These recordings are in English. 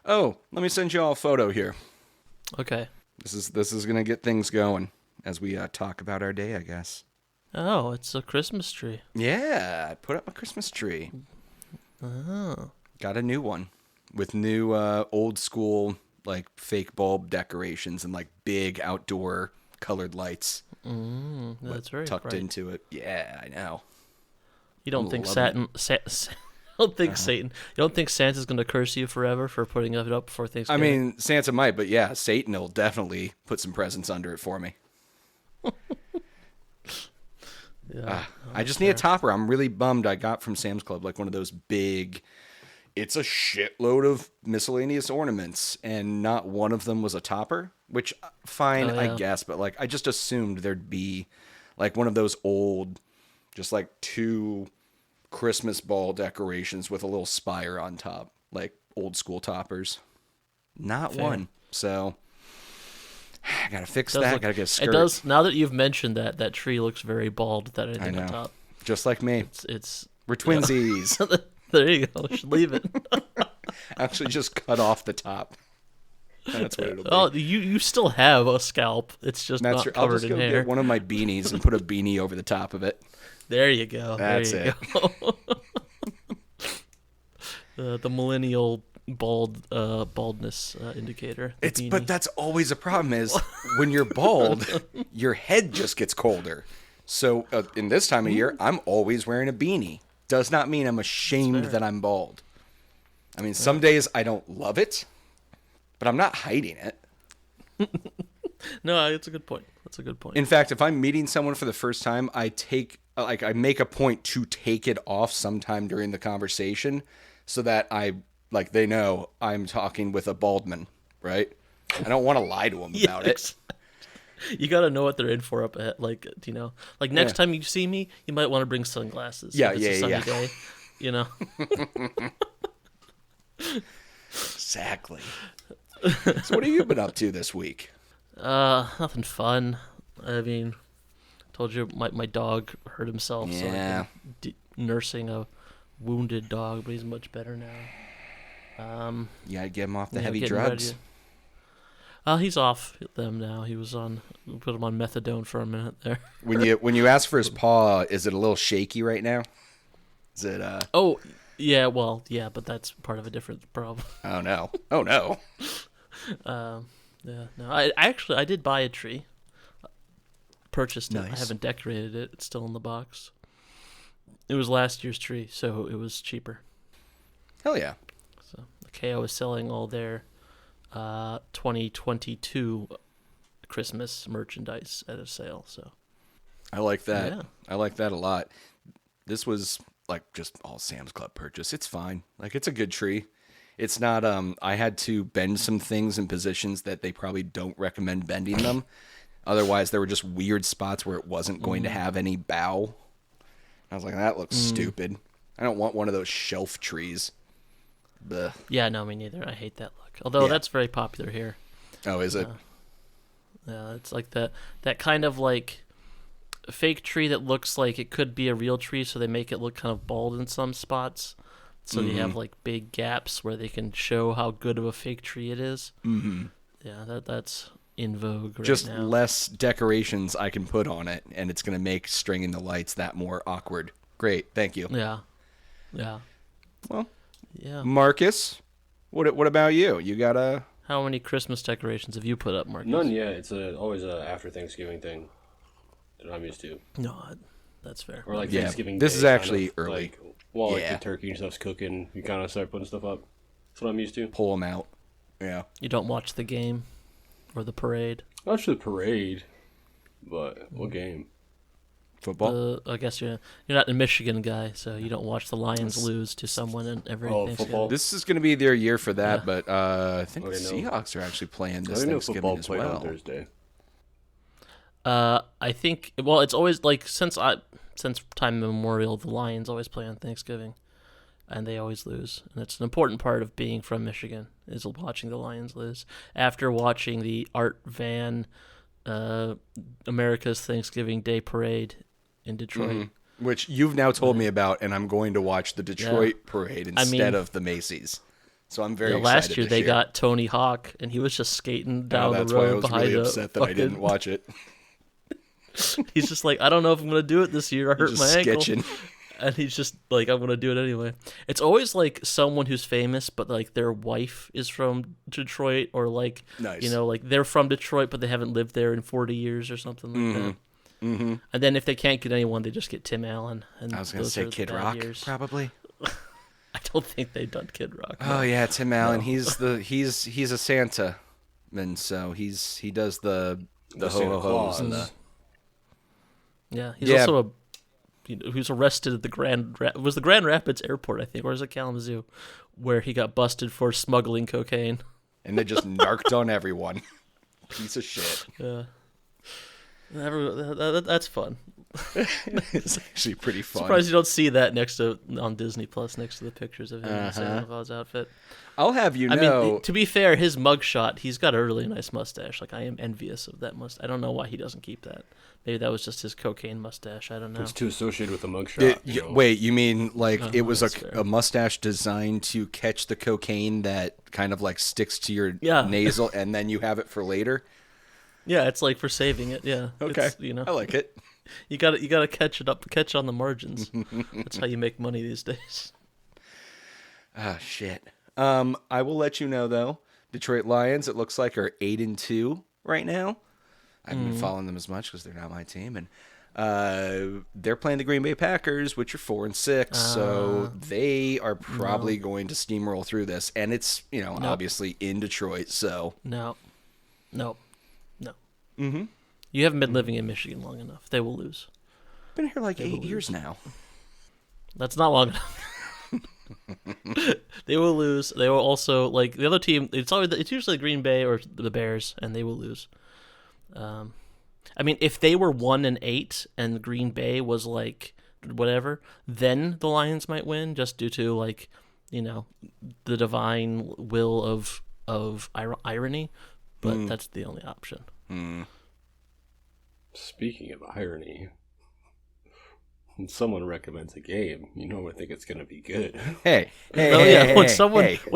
Oh, let me send you all a photo here. Okay. This is gonna get things going as we talk about our day, I guess. Oh, it's a Christmas tree. Yeah, I put up a Christmas tree. Oh. Got a new one with new old school like fake bulb decorations and like big outdoor colored lights. That's very tucked bright. into it. Yeah, I know. You don't I'm think loving Satan? You don't think Santa's gonna curse you forever for putting it up before I Thanksgiving? mean, Santa might, but yeah, Satan will definitely put some presents under it for me. yeah. I just need a topper. I'm really bummed I got from Sam's Club like one of those big, it's a shitload of miscellaneous ornaments, and not one of them was a topper, which fine, Oh, yeah. I guess, but like I just assumed there'd be like one of those old, just like 2 Christmas ball decorations with a little spire on top, like old school toppers. Not Fair. one. So I gotta fix Does that. look- Gotta get a skirt. It does. Now that you've mentioned that tree looks very bald without I anything know. on top. Just like me. It's We're twinsies. there you go. You should leave it. Actually, just cut off the top. That's what it'll be. Oh, you still have a scalp. It's just That's not true. I'll covered just in go hair. get one of my beanies and put a beanie over the top of it. There you go. That's there you go. The millennial baldness indicator. the beanie. But that's always a problem is when you're bald, your head just gets colder. So in this time of year, I'm always wearing a beanie. Does not mean I'm ashamed that I'm bald. I mean, some days I don't love it, but I'm not hiding it. No, it's a good point. That's a good point. In fact, if I'm meeting someone for the first time, I make a point to take it off sometime during the conversation so that they know I'm talking with a baldman, right? I don't want to lie to them about it. You gotta know what they're in for up ahead. Like, next time you see me, you might want to bring sunglasses. Yeah, if it's a sunny yeah. day, you know. Exactly. So what have you been up to this week? Nothing fun. I mean, told you my dog hurt himself, so Yeah. I've been nursing a wounded dog, but he's much better now. You gotta get him off the Yeah, heavy getting drugs. ready. He's off them now. We put him on methadone for a minute there. When you ask for his paw, is it a little shaky right now? Is it Oh, yeah, well, yeah, but that's part of a different problem. Oh no. Oh no. Yeah, no, I did buy a tree. Purchased it. I Nice. haven't decorated it. It's still in the box. It was last year's tree, so it was cheaper. Hell yeah. So KO is selling all their 2022 Christmas merchandise at a sale. So I like that. Yeah. I like that a lot. This was like just all Sam's Club purchase. It's fine. Like it's a good tree. It's not I had to bend some things in positions that they probably don't recommend bending them. Otherwise there were just weird spots where it wasn't going to have any bough. I was like, that looks stupid. I don't want one of those shelf trees. Blech. yeah, no, me neither. I hate that look. Although Yeah. that's very popular here. Oh, is it? Yeah, it's like that kind of like fake tree that looks like it could be a real tree, so they make it look kind of bald in some spots. So you have like big gaps where they can show how good of a fake tree it is. Mm-hmm. Yeah, that's in vogue right Just now. less decorations I can put on it, and it's going to make stringing the lights that more awkward. Great, thank you. Yeah. Well, Yeah. Marcus, what about you? You got a... How many Christmas decorations have you put up, Marcus? None yet. It's always a after Thanksgiving thing that I'm used to. No, that's fair. Or like Yeah, Thanksgiving this Day, is kind actually of, early. Like, while like Yeah. the turkey and stuff's cooking, you kind of start putting stuff up. That's what I'm used to. Pull them out. Yeah. You don't watch the game or the parade? Not actually the parade, but what game? Football? I guess you're not a Michigan guy, so you don't watch the Lions lose to someone in every Thanksgiving. football. This is going to be their year for that, Yeah. but I think the Okay, no. Seahawks are actually playing I this didn't know Thanksgiving football as played well. on Thursday. I think it's always like since time immemorial, the Lions always play on Thanksgiving, and they always lose. And it's an important part of being from Michigan is watching the Lions lose. After watching the Art Van America's Thanksgiving Day Parade in Detroit. Which you've now told me about, and I'm going to watch the Detroit parade instead mean- of the Macy's. So I'm very Yeah, excited last year this they got Tony Hawk, and he was just skating down that's the why I road was behind really a upset that fucking... I didn't watch it. He's just like, I don't know if I'm gonna do it this year. I hurt Just my ankle, sketching. and he's just like, I'm gonna do it anyway. It's always like someone who's famous, but like their wife is from Detroit, or like Nice. you know, like they're from Detroit, but they haven't lived there in 40 years or something like that. Mm-hmm. And then if they can't get anyone, they just get Tim Allen. And I was going to those say are the Kid bad Rock, years. probably. I don't think they've done Kid Rock. Oh yeah, Tim Allen. He's a Santa, and so he does the ho Santa ho hos and the. Claus. Yeah, he's also who's arrested at the Grand Rapids Airport, I think, or is it Kalamazoo, where he got busted for smuggling cocaine. And they just narked on everyone. Piece of shit. Yeah, that's fun. It's actually pretty fun. Surprised you don't see that on Disney Plus next to the pictures of him in Santa Claus outfit. I'll have you know. I mean, to be fair, his mugshot, he's got a really nice mustache. Like, I am envious of that mustache. I don't know why he doesn't keep that. Maybe that was just his cocaine mustache. I don't know. It's too associated with the mugshot. Wait, you mean like it was that's fair. a mustache designed to catch the cocaine that kind of like sticks to your Yeah. nasal, and then you have it for later? Yeah, it's like for saving it. Yeah. Okay, It's, you know, I like it. you gotta catch on the margins. That's how you make money these days. Ah, shit. I will let you know though. Detroit Lions, it looks like, are 8-2 right now. I haven't been following them as much because they're not my team, and they're playing the Green Bay Packers, which are 4-6. So they are probably going to steamroll through this, and it's obviously in Detroit. So No. Mm-hmm. You haven't been living in Michigan long enough. They will lose. been here like 8 years now. That's not long enough. They will lose. They will also, like, the other team. It's usually Green Bay or the Bears, and they will lose. I mean, if they were 1-8 and Green Bay was like whatever, then the Lions might win, just due to, like, the divine will of irony. But that's the only option. Speaking of irony, when someone recommends a game, you normally think it's going to be good. When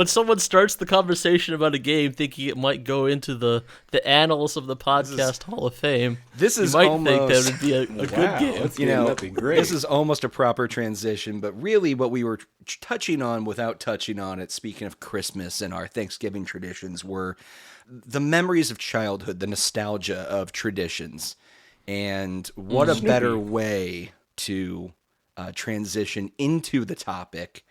someone starts the conversation about a game thinking it might go into the annals of the podcast Hall of Fame, This is you might almost think that would be a good game. That'd be great. This is almost a proper transition, but really what we were touching on without touching on it, speaking of Christmas and our Thanksgiving traditions, were the memories of childhood, the nostalgia of traditions. And what a better way to transition into the topic,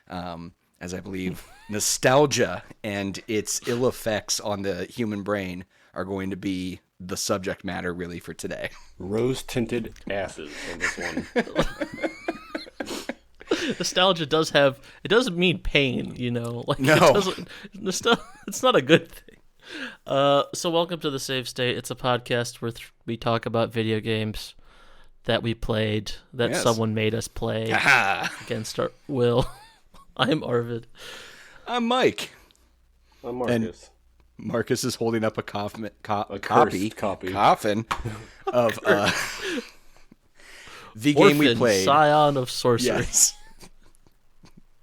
as I believe nostalgia and its ill effects on the human brain are going to be the subject matter really for today. Rose-tinted asses on this one. Nostalgia doesn't mean pain, like No. it's not a good thing. So welcome to the Save State. It's a podcast where we talk about video games that we played, that someone made us play against our will. I'm Arvid. I'm Mike. I'm Marcus. And Marcus is holding up a coffin of the game we Orphen, played. Scion of Sorcery. Yes.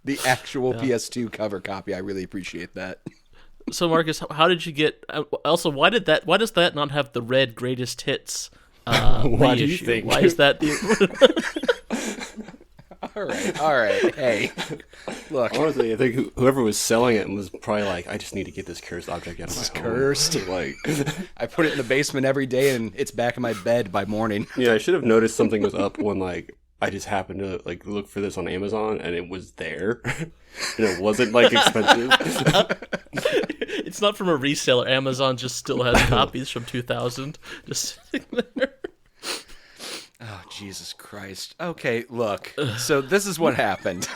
The actual PS2 cover copy. I really appreciate that. So Marcus, how did you get? Also, why does that not have the red greatest hits? Why do you issue? think? Why is that the? All right. Hey, look. Honestly, I think whoever was selling it was probably like, I just need to get this cursed object out of my home. Cursed. Like, I put it in the basement every day, and it's back in my bed by morning. yeah, I should have noticed something was up when I just happened to look for this on Amazon, and it was there, and it wasn't expensive. It's not from a reseller. Amazon just still has copies from 2000 just sitting there. Oh, Jesus Christ. Okay, look. So this is what happened.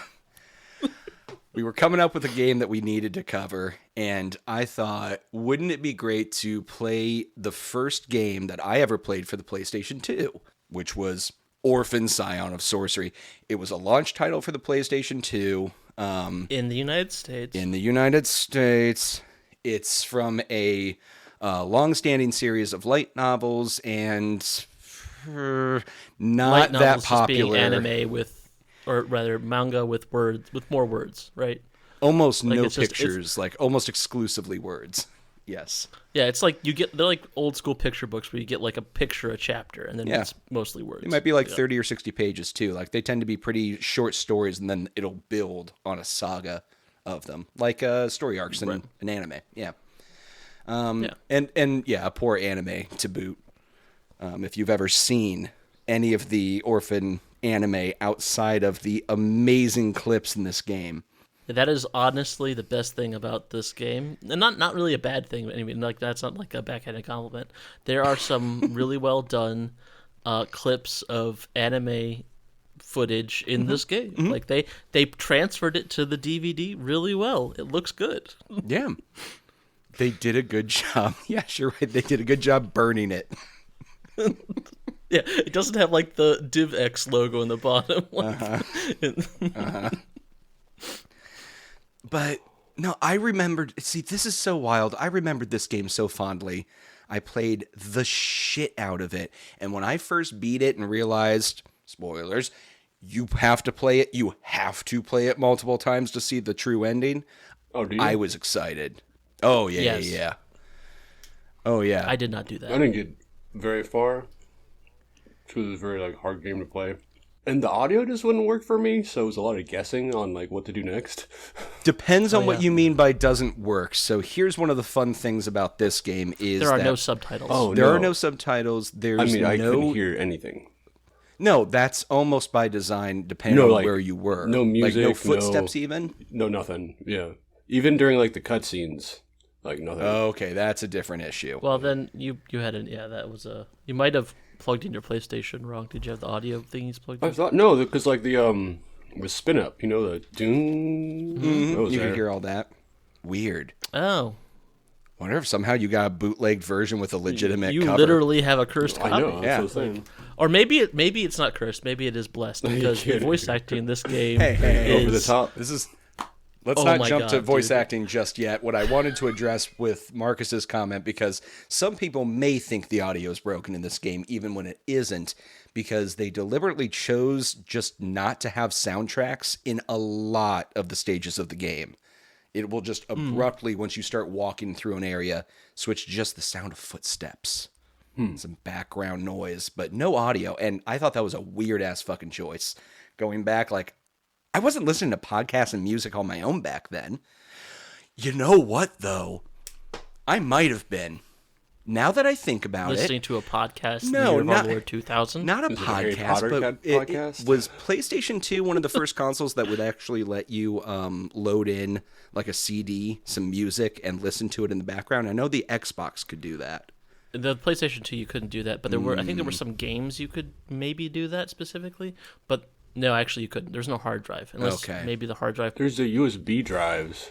We were coming up with a game that we needed to cover, and I thought, wouldn't it be great to play the first game that I ever played for the PlayStation 2, which was Orphen, Scion of Sorcery. It was a launch title for the PlayStation 2. In the United States. In the United States. It's from a long-standing series of light novels, and not Light that novels popular. Just being anime with, or rather manga with more words, right? Almost Like, no it's just- pictures, like almost exclusively words. Yes. Yeah, it's like they're like old school picture books where you get like a picture a chapter, and then Yeah. it's mostly words. It might be like Yeah. 30 or 60 pages too. Like they tend to be pretty short stories, and then it'll build on a saga of them, like story arcs in an anime. Yeah. Yeah. And yeah, a poor anime to boot. If you've ever seen any of the Orphen anime outside of the amazing clips in this game, That is honestly the best thing about this game, and not really a bad thing. I mean, like that's not like a backhanded compliment. There are some really well done clips of anime footage in this game. Like they transferred it to the DVD really well. It looks good. yeah, they did a good job. Yeah, you're right. They did a good job burning it. Yeah, it doesn't have like the DivX logo in the bottom. But no, I remembered. See, this is so wild. I remembered this game so fondly. I played the shit out of it. And when I first beat it and realized, spoilers, you have to play it. You have to play it multiple times to see the true ending. Oh, do you? I was excited. Oh, yeah, Yes. yeah. Oh, yeah. I did not do I that. didn't get very far. It was a very like hard game to play. And the audio just wouldn't work for me, so it was a lot of guessing on like what to do next. Depends on Oh, what yeah. you mean by doesn't work. So here's one of the fun things about this game is There are that no subtitles. Oh, there no. are no subtitles. There's I mean, I no couldn't hear anything. No, that's almost by design, depending No, on like, where you were. no like no music, footsteps, no- even. No, nothing. Yeah, even during like the cutscenes, like nothing. Okay, that's a different issue. Well, then you had an that was a you might have plugged in your PlayStation wrong. Did you have the audio thingies plugged I in? thought no, because like the spin up, the doom. That was You there. could hear all that. Weird. Oh, Wonder if somehow you got a bootlegged version with a legitimate you cover. literally have a cursed I copy. know. That's Yeah. what I was saying. Or maybe it's not cursed. Maybe it is blessed because the kidding. voice acting in this game Hey, is Over the top. This is. Let's Oh not my jump to God, voice dude. acting just yet. What I wanted to address with Marcus's comment, because some people may think the audio is broken in this game, even when it isn't, because they deliberately chose just not to have soundtracks in a lot of the stages of the game. It will just abruptly, once you start walking through an area, switch to just the sound of footsteps. Some background noise, but no audio. And I thought that was a weird ass fucking choice. Going back, like, I wasn't listening to podcasts and music on my own back then. You know what, though? I might have been. Now that I think about listening to a podcast in No, the year of not- our Lord 2000. not a Is it a Harry podcast, Potter but it podcast? was PlayStation 2 one of the first consoles that would actually let you load in like a CD, some music, and listen to it in the background. I know the Xbox could do that. The PlayStation 2 you couldn't do that, but I think there were some games you could maybe do that specifically, but no, actually you couldn't. There's no hard drive unless Okay. maybe the hard drive. There's the USB drives.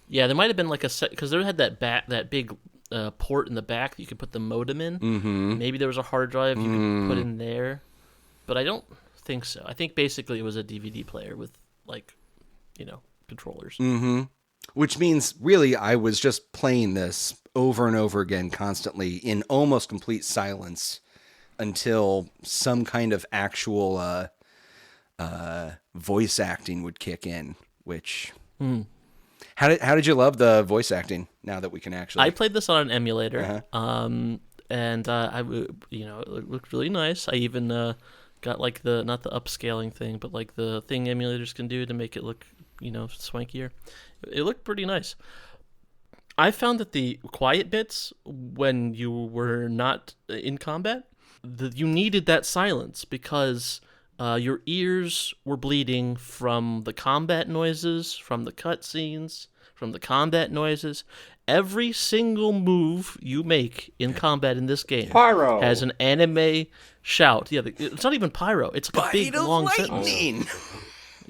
Yeah, there might have been like a set because there had that big port in the back that you could put the modem in. Mm-hmm. Maybe there was a hard drive you could put in there, but I don't think so. I think basically it was a DVD player with like, controllers. Which means, really, I was just playing this over and over again constantly in almost complete silence until some kind of actual voice acting would kick in, which... How did you love the voice acting now that we can actually... I played this on an emulator, and it looked really nice. I even got like not the upscaling thing, but like the thing emulators can do to make it look, swankier. It looked pretty nice. I found that the quiet bits when you were not in combat, you needed that silence because your ears were bleeding from the combat noises, from the cutscenes, from the combat noises. Every single move you make in combat in this game Pyro! has an anime shout. Yeah, it's not even pyro. It's like a big Bite of long sentence. lightning!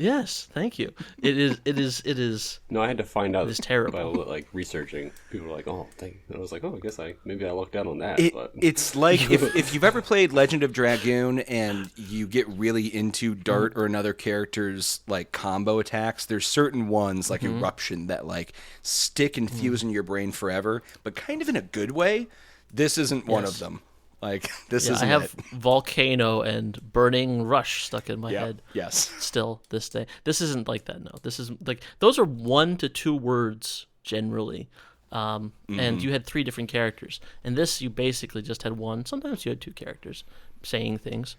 Yes, thank you. It is. No, I had to find out. It is terrible. By like researching. People were like, "Oh, thank." And I was like, "Oh, I guess maybe I lucked out on that." But It's like if you've ever played Legend of Dragoon and you get really into Dart or another character's like combo attacks, there's certain ones like Eruption that like stick and fuse in your brain forever, but kind of in a good way. This isn't one of them. Like this Yeah, isn't I have it. volcano and burning rush stuck in my Yep. head. Yes. Still this day. This isn't like that. No, this is like those are 1 to 2 words generally. And you had 3 different characters. And this, you basically just had 1. Sometimes you had 2 characters saying things,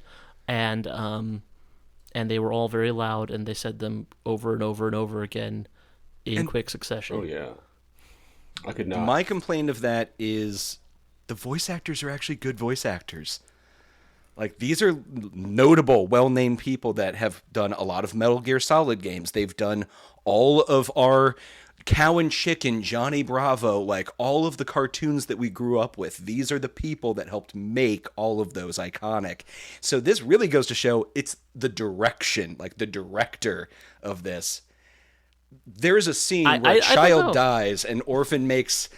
and they were all very loud, and they said them over and over and over again in quick succession. Oh yeah, I could not. My complaint of that is the voice actors are actually good voice actors. Like, these are notable, well-named people that have done a lot of Metal Gear Solid games. They've done all of our Cow and Chicken, Johnny Bravo, like all of the cartoons that we grew up with. These are the people that helped make all of those iconic. So this really goes to show it's the direction, like the director of this. There's a scene where a child dies and Orphen makes,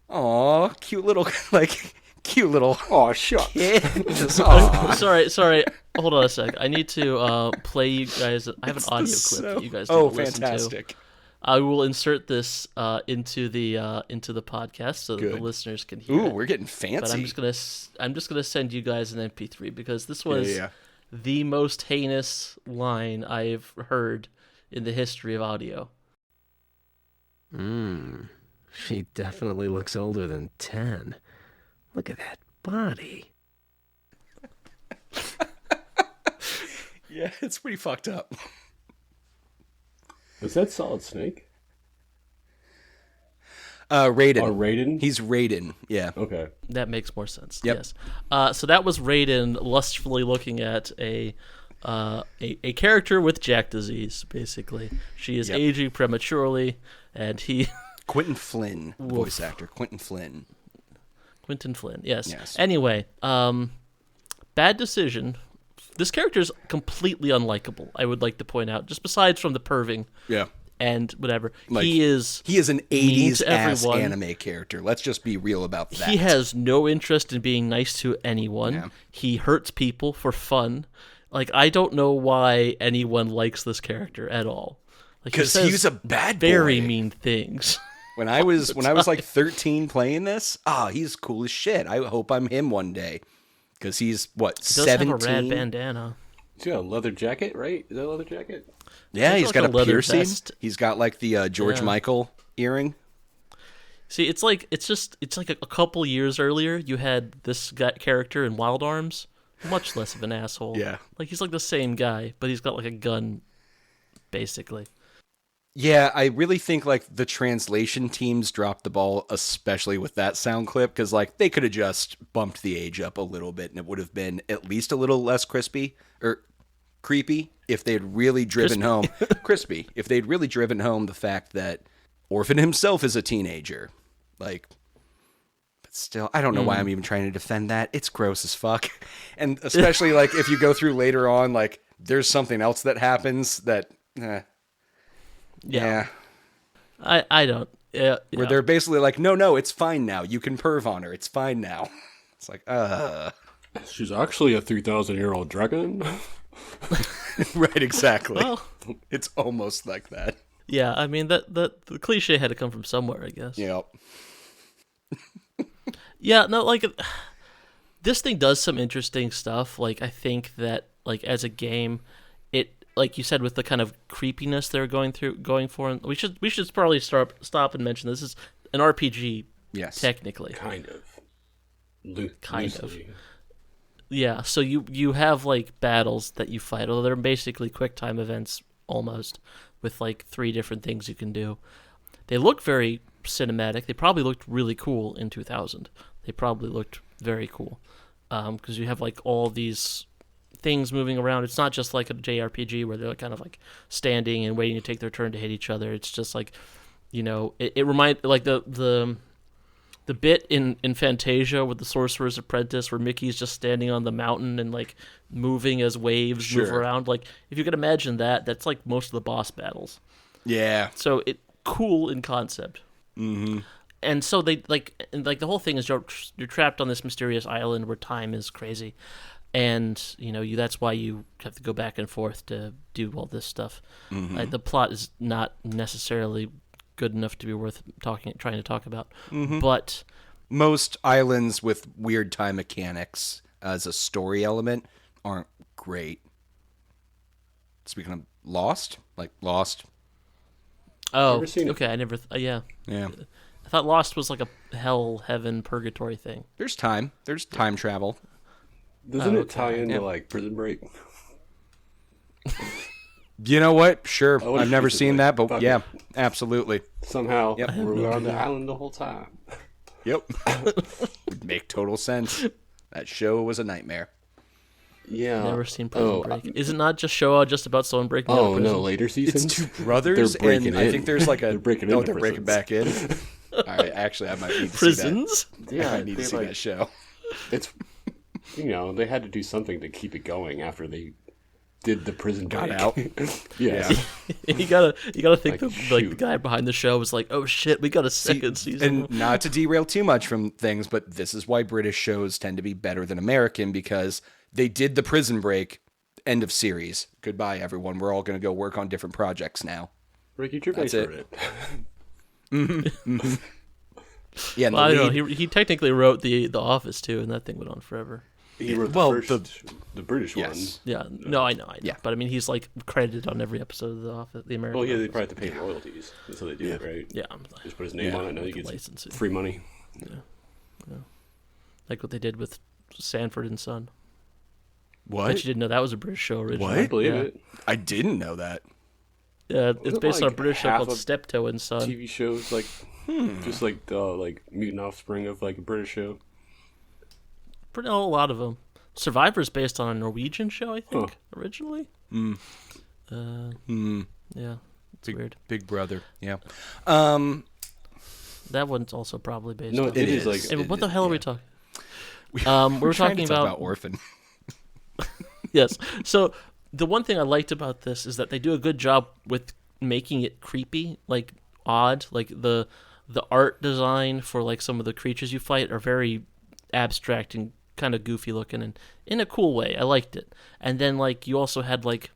aw, cute little, like, cute little Oh, shucks. kid. Just, aw. Sorry. Hold on a sec. I need to play you guys. I have an audio clip that you guys need to listen fantastic. to. I will insert this into the podcast so that the listeners can hear Ooh, it. we're getting fancy. But I'm just gonna send you guys an MP3 because this was the most heinous line I've heard in the history of audio. She definitely looks older than 10. Look at that body. Yeah, it's pretty fucked up. Is that Solid Snake? Raiden. Or Raiden? He's Raiden, yeah. Okay. That makes more sense. Yep. Yes. So that was Raiden lustfully looking at a character with Jack disease. Basically, she is aging prematurely, and he Quentin Flynn, voice actor. Quentin Flynn. Yes. Anyway, bad decision. This character is completely unlikable, I would like to point out, just besides from the perving. Yeah. And whatever. Like, he is an 80s ass everyone. anime character. Let's just be real about that. He has no interest in being nice to anyone. Yeah. He hurts people for fun. Like, I don't know why anyone likes this character at all. Like, because he was a bad boy. Very mean things. When I was like 13 playing this, he's cool as shit. I hope I'm him one day. Because he's, what, He does 17? have a rad bandana. He's got a leather jacket, right? Is that a leather jacket? Yeah, he's like got a a leather piercing. vest. He's got like the George Michael earring. See, it's like a couple years earlier, you had this character in Wild Arms, much less of an asshole. Yeah. Like, he's like the same guy, but he's got like a gun, basically. Yeah, I really think like the translation teams dropped the ball, especially with that sound clip, because like they could have just bumped the age up a little bit, and it would have been at least a little less crispy or creepy if they had really driven home crispy if they'd really driven home the fact that Orphen himself is a teenager. Like, but still, I don't know why I'm even trying to defend that. It's gross as fuck, and especially like if you go through later on, like there's something else that happens that. Yeah. I don't. Yeah. Where they're basically like, no, it's fine now. You can perv on her. It's fine now. It's like, She's actually a 3,000-year-old dragon. Right, exactly. Well, it's almost like that. yeah, I mean, the cliche had to come from somewhere, I guess. Yep. Yeah, no, like, this thing does some interesting stuff. Like, I think that, like, as a game, it, like you said, with the kind of creepiness they're going for, and we should probably stop and mention this is an RPG. Yes. Technically. Kind of. Kind of. Loosely. Yeah, so you have like battles that you fight, although they're basically quick time events almost, with like 3 different things you can do. They look very cinematic. They probably looked really cool in 2000. They probably looked very cool because you have like all these things moving around. It's not just like a JRPG where they're kind of like standing and waiting to take their turn to hit each other. It's just like, you know, it reminds like the bit in Fantasia with the Sorcerer's Apprentice where Mickey's just standing on the mountain and like moving as waves move around. Like if you could imagine that, that's like most of the boss battles. Yeah. So cool in concept. Mm-hmm. And so they like the whole thing is you're trapped on this mysterious island where time is crazy. And, you know, that's why you have to go back and forth to do all this stuff. Mm-hmm. The plot is not necessarily good enough to be worth trying to talk about. Mm-hmm. But most islands with weird time mechanics as a story element aren't great. Speaking of Lost, like Lost. Oh, Never seen it. okay. I never. Yeah. Yeah. I thought Lost was like a hell, heaven, purgatory thing. There's time. There's time travel. Doesn't Oh, it tie into yeah. like Prison Break? You know what? Sure. I would've I've never used it, seen like, that, but fuck yeah, it. absolutely. Somehow Yep. we were on the island the whole time. Yep. Would make total sense. That show was a nightmare. Yeah. Never seen Prison Break. Is it not just show just about someone breaking out of Oh prison? no, later seasons. It's two brothers, They're breaking and in. I think there's like a They're breaking oh, into they're breaking prisons. back in. All right, actually, I might need to Prisons? see that. Yeah, I need to they, see like, that show. It's they had to do something to keep it going after they did the prison Got break. out. yeah. you gotta think Like, the shoot. guy behind the show was like, oh shit, we got a second season. And not to derail too much from things, but this is why British shows tend to be better than American, because they did the prison break, end of series. Goodbye, everyone. We're all going to go work on different projects now. Ricky Gervais That's it. wrote it. Yeah, and Well, I the don't know. lead- He technically wrote the Office too, and that thing went on forever. He wrote Well, the first, the British yes. Yeah, no, I know. Yeah. But I mean, he's like credited on every episode of the Office, the American. one. Well, yeah, they Office. probably have to pay royalties. That's how they do it, right? Yeah, Just put his name Yeah. on it, now he gets Licensing. free money. like what they did with Sanford and Son. What? Bet you didn't know that was a British show originally. I believe yeah. it. I didn't know that. Yeah, it's Wasn't, based on a like, British show half called of Steptoe and Son. TV shows like just like the like mutant offspring of like a British show. Pretty a lot of them. Survivor's based on a Norwegian show, I think, Huh. originally. Mm. Yeah, it's Big, weird. Big Brother. Yeah. That one's also probably based No, on. it is like Hey, what the hell are we talking? We We're were trying talking to talk about Orphen. yes. So the one thing I liked about this is that they do a good job with making it creepy, like odd. Like the art design for like some of the creatures you fight are very abstract and kind of goofy looking, and in a cool way. I liked it. And then like you also had like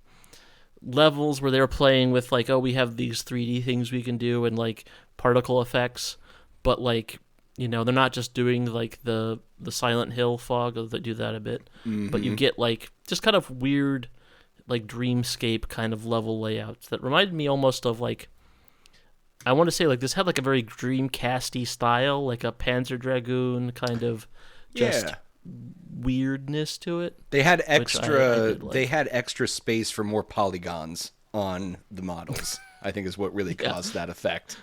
levels where they were playing with like, oh, we have these 3D things we can do and like particle effects, but like, you know, they're not just doing like the Silent Hill fog, although they do that a bit, but you get like just kind of weird like dreamscape kind of level layouts that reminded me almost of like, I want to say like this had like a very Dreamcasty style, like a Panzer Dragoon kind of just Yeah. weirdness to it. They had I extra. did like. They had extra space for more polygons on the models. I think is what really caused that effect.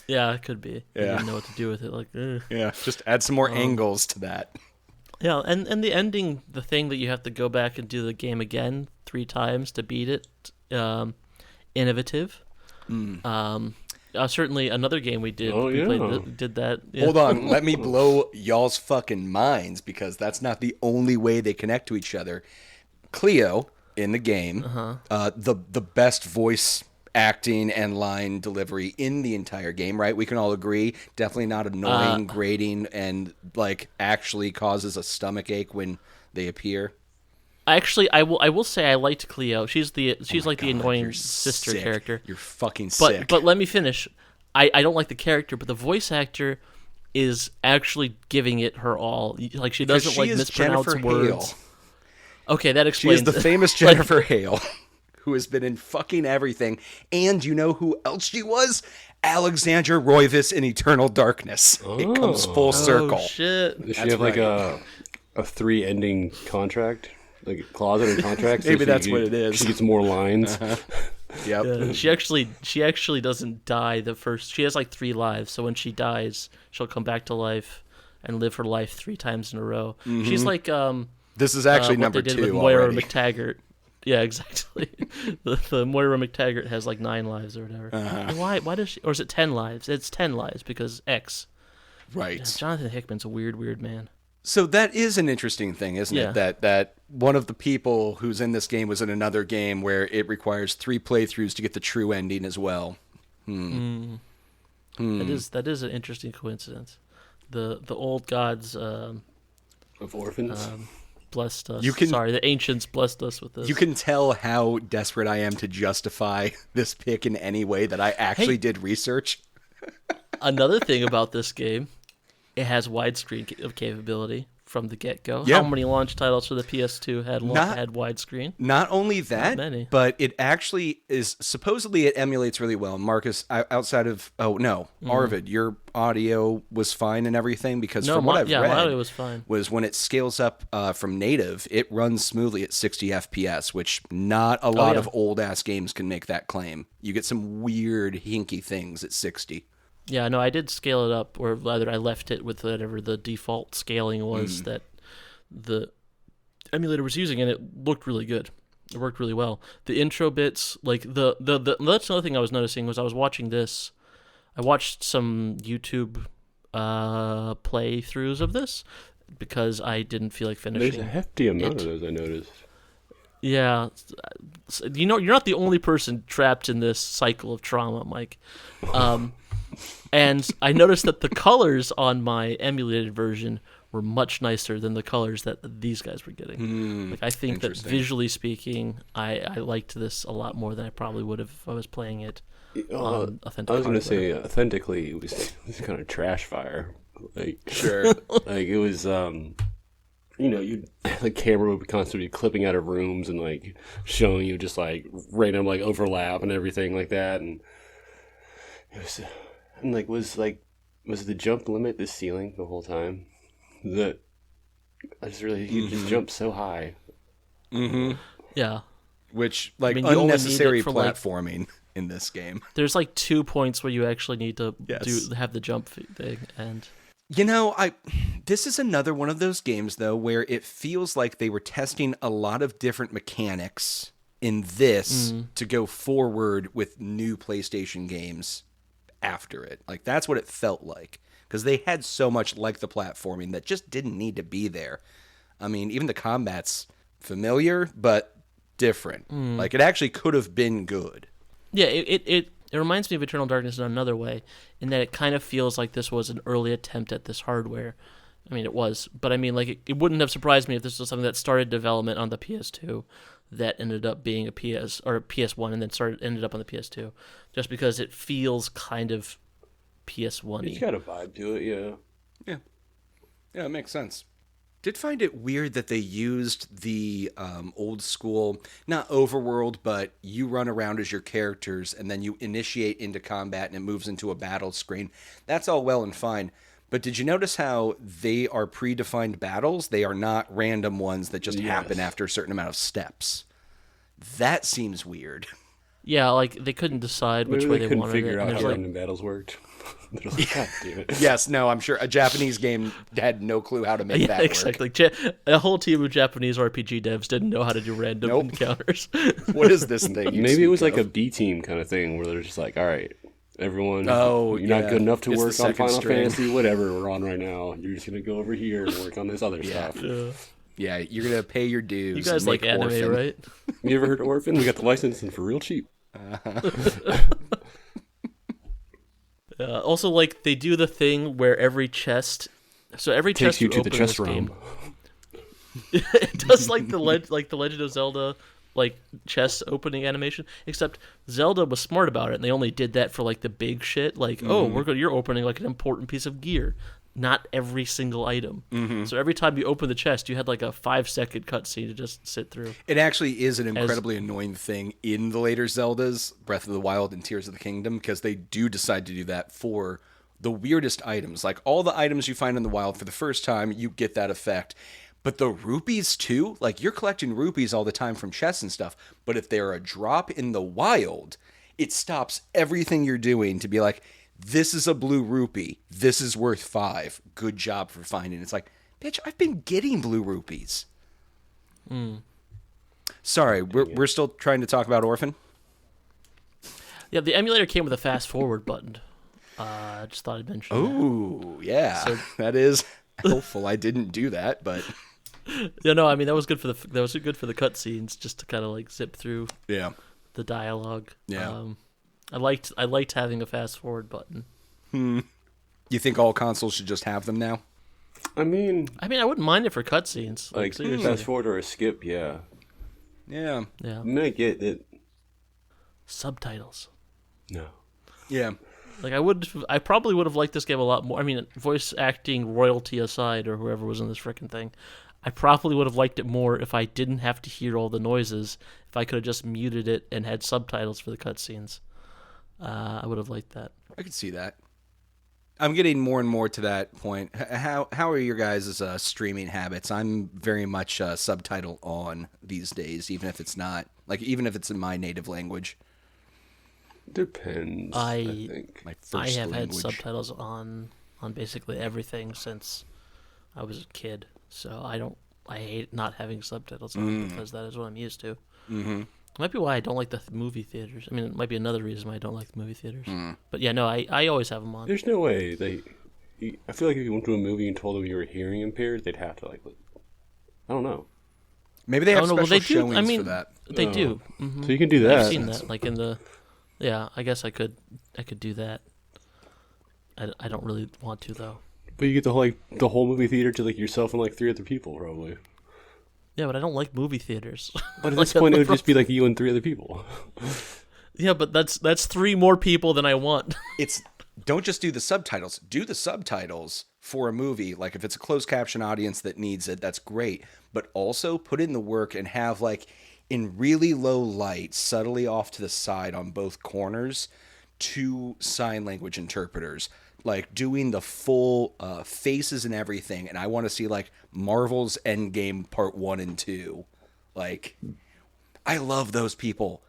Yeah, it could be. They Yeah. didn't know what to do with it. Like, ugh. Yeah, just add some more angles to that. Yeah, and the ending, the thing that you have to go back and do the game again 3 times to beat it, innovative. Certainly another game we did. Oh, we yeah. did that. Yeah. Hold on, let me blow y'all's fucking minds, because that's not the only way they connect to each other. Cleo in the game, the best voice acting and line delivery in the entire game, right? We can all agree. Definitely not annoying, grating, and like actually causes a stomach ache when they appear. Actually, I will say I liked Cleo. She's like the annoying You're sister sick. character. You're fucking But sick. but let me finish. I don't like the character, but the voice actor is actually giving it her all. Like she doesn't she like is mispronounce Jennifer words. Hale. Okay, that She explains is the it. famous Jennifer Hale, who has been in fucking everything. And you know who else she was? Alexandra Roivas in Eternal Darkness. It comes full circle. Oh shit! Does she That's have like right. a 3 ending contract? Like a clause in her contract? Maybe she that's get- what it is. She gets more lines. Yep. Yeah, she actually doesn't die the first. She has like 3 lives, so when she dies, she'll come back to life and live her life 3 times in a row. She's like This is actually what number they did 2 with Moira already. McTaggart. Yeah, exactly. the Moira McTaggart has like 9 lives or whatever. And why does she? Or is it 10 lives? It's 10 lives because X. Right. Jonathan Hickman's a weird man. So that is an interesting thing, isn't Yeah. it? That one of the people who's in this game was in another game where it requires 3 playthroughs to get the true ending as well. That is an interesting coincidence. The old gods Of orphans. blessed us. You can- Sorry, the ancients blessed us with this. You can tell how desperate I am to justify this pick in any way that I actually Hey. did research. Another thing about this game it has widescreen capability from the get-go. Yeah. How many launch titles for the PS2 had widescreen? Not only that, many. but it actually is supposedly it emulates really well. Marcus, outside of Arvid, your audio was fine and everything because from what I've read, my audio was fine. Was when it scales up from native, it runs smoothly at 60 FPS, which not a lot of old ass games can make that claim. You get some weird hinky things at 60. Yeah, no, I did scale it up, or rather, I left it with whatever the default scaling was that the emulator was using, and it looked really good. It worked really well. The intro bits, like that's another thing I was noticing was I was watching this. I watched some YouTube playthroughs of this because I didn't feel like finishing. There's a hefty amount of those I noticed. Yeah, you know, you're not the only person trapped in this cycle of trauma, Mike. And I noticed that the colors on my emulated version were much nicer than the colors that these guys were getting. Like I think that visually speaking, I liked this a lot more than I probably would have if I was playing it on authentic. I was going to hardware. say authentically, it was kind of trash fire. Like Sure. like it was. The camera would be constantly clipping out of rooms and like showing you just like random like overlap and everything like that, and it was. And was the jump limit the ceiling the whole time? That I just really you just jumped so high. Yeah, Which I mean, you only unnecessary need it for, platforming in this game. there's like 2 points where you actually need to Yes. have the jump thing, and You know, this is another one of those games though where it feels like they were testing a lot of different mechanics in this to go forward with new PlayStation games after it. Like that's what it felt like because they had so much like the platforming that just didn't need to be there. I mean, even the combat's familiar but different. Like it actually could have been good. yeah, it reminds me of Eternal Darkness in another way, in that it kind of feels like this was an early attempt at this hardware. I mean, it was, but I mean, like it wouldn't have surprised me if this was something that started development on the PS2 that ended up being a PS1 and then ended up on the PS2, just because it feels kind of PS1-y. It's got a vibe to it, yeah. Yeah, it makes sense. Did find it weird that they used the old school, not overworld, but you run around as your characters and then you initiate into combat and it moves into a battle screen. That's all well and fine. But did you notice how they are predefined battles? They are not random ones that just happen after a certain amount of steps. That seems weird. Yeah, like they couldn't decide which way they couldn't wanted figure it. out And how there's random battles worked. They're like, God damn it. Yes, no, I'm sure a Japanese game had no clue how to make that work. exactly. A whole team of Japanese RPG devs didn't know how to do random encounters. What is this thing? you Maybe it was speak like of? a B team kind of thing where they're just like, all right, everyone, Oh, you're not yeah. good enough to It's the work on second Final string. Fantasy, whatever we're on right now. You're just going to go over here and work on this other stuff. Yeah, you're gonna pay your dues. You guys and like make anime, Orphen. right? You ever heard of Orphen? We got the licensing for real cheap. Also, like they do the thing where every chest, so every Takes chest you you to open the in this chest realm. game, it does like the Legend of Zelda like chest opening animation. Except Zelda was smart about it, and they only did that for like the big shit. Like, you're opening like an important piece of gear. Not every single item. So every time you open the chest, you had like a 5-second cutscene to just sit through. It actually is an incredibly annoying thing in the later Zeldas, Breath of the Wild and Tears of the Kingdom, because they do decide to do that for the weirdest items. Like all the items you find in the wild for the first time, you get that effect. But the rupees too, like you're collecting rupees all the time from chests and stuff, but if they're a drop in the wild, it stops everything you're doing to be like, this is a blue rupee. This is worth 5. Good job for finding it. It's like, bitch, I've been getting blue rupees. Sorry, we're still trying to talk about Orphen. Yeah, the emulator came with a fast forward button. I just thought I'd mention that. Ooh, yeah, that is helpful. I didn't do that, but Yeah, no, I mean that was good for the cutscenes, just to kind of like zip through yeah, the dialogue. Yeah. I liked having a fast forward button. you think all consoles should just have them now? I mean, I wouldn't mind it for cutscenes. like seriously. fast forward or a skip, yeah. Yeah, Yeah. I mean, I get it. Subtitles. No. yeah. Like I probably would have liked this game a lot more. I mean, voice acting royalty aside, or whoever was in this frickin' thing, I probably would have liked it more if I didn't have to hear all the noises. If I could have just muted it and had subtitles for the cutscenes, I would have liked that. I could see that. I'm getting more and more to that point. How are your guys' streaming habits? I'm very much subtitle on these days, even if it's not even if it's in my native language. Depends. I think My I first have had language. subtitles on basically everything since I was a kid. So I hate not having subtitles on because that is what I'm used to. Mm-hmm. It might be why I don't like the movie theaters. I mean, it might be another reason why I don't like the movie theaters. But yeah, no, I always have them on. There's no way I feel like if you went to a movie and told them you were hearing impaired, they'd have to I don't know. Maybe they have Oh, no, well, special they do. showings I mean, for that. they do. Mm-hmm. So you can do that. I've seen that, like in the. Yeah, I guess I could do that. I don't really want to though. But you get the whole movie theater to yourself and 3 other people probably. Yeah, but I don't like movie theaters. But at this point, it would just be you and 3 other people. Yeah, but that's 3 more people than I want. Don't just do the subtitles. Do the subtitles for a movie. Like if it's a closed caption audience that needs it, that's great. But also put in the work and have in really low light, subtly off to the side on both corners, 2 sign language interpreters. Doing the full faces and everything. And I want to see Marvel's Endgame Part 1 and 2. I love those people.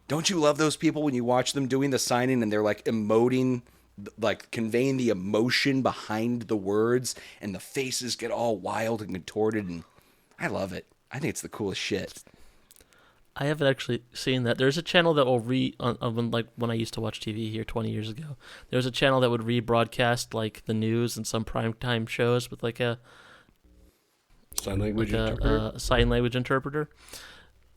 Don't you love those people when you watch them doing the signing and they're emoting, conveying the emotion behind the words and the faces get all wild and contorted, and I love it. I think it's the coolest shit. I haven't actually seen that. There's a channel that will when I used to watch TV here 20 years ago. There was a channel that would rebroadcast the news and some primetime shows with a Sign language interpreter. Sign language interpreter.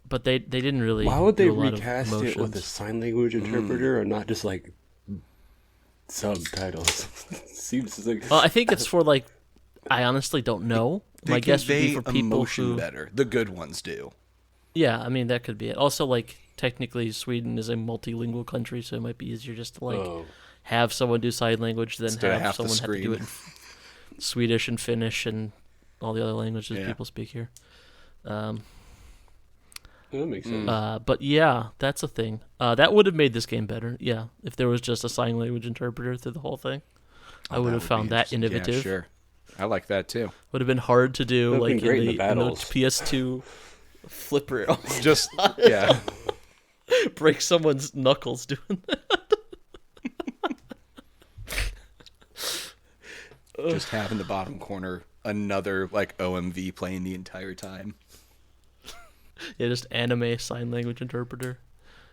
But they didn't really. Why would they do a lot of recast it with a sign language interpreter and not just subtitles? Seems Well, I think it's for I honestly don't know. My guess would be for people emotion who better. The good ones do. Yeah, I mean that could be it. Also, technically, Sweden is a multilingual country, so it might be easier just to have someone do sign language than Instead of have half the someone have to do it in Swedish and Finnish and all the other languages people speak here. That makes sense. But yeah, that's a thing. That would have made this game better. Yeah, if there was just a sign language interpreter through the whole thing, I would have found that innovative. Yeah, sure. I like that too. Would have been hard to do, Would've been great in the in the battles. PS2 flipper. Just yeah. Break someone's knuckles doing that. Just have in the bottom corner another OMV playing the entire time. Yeah, just anime sign language interpreter.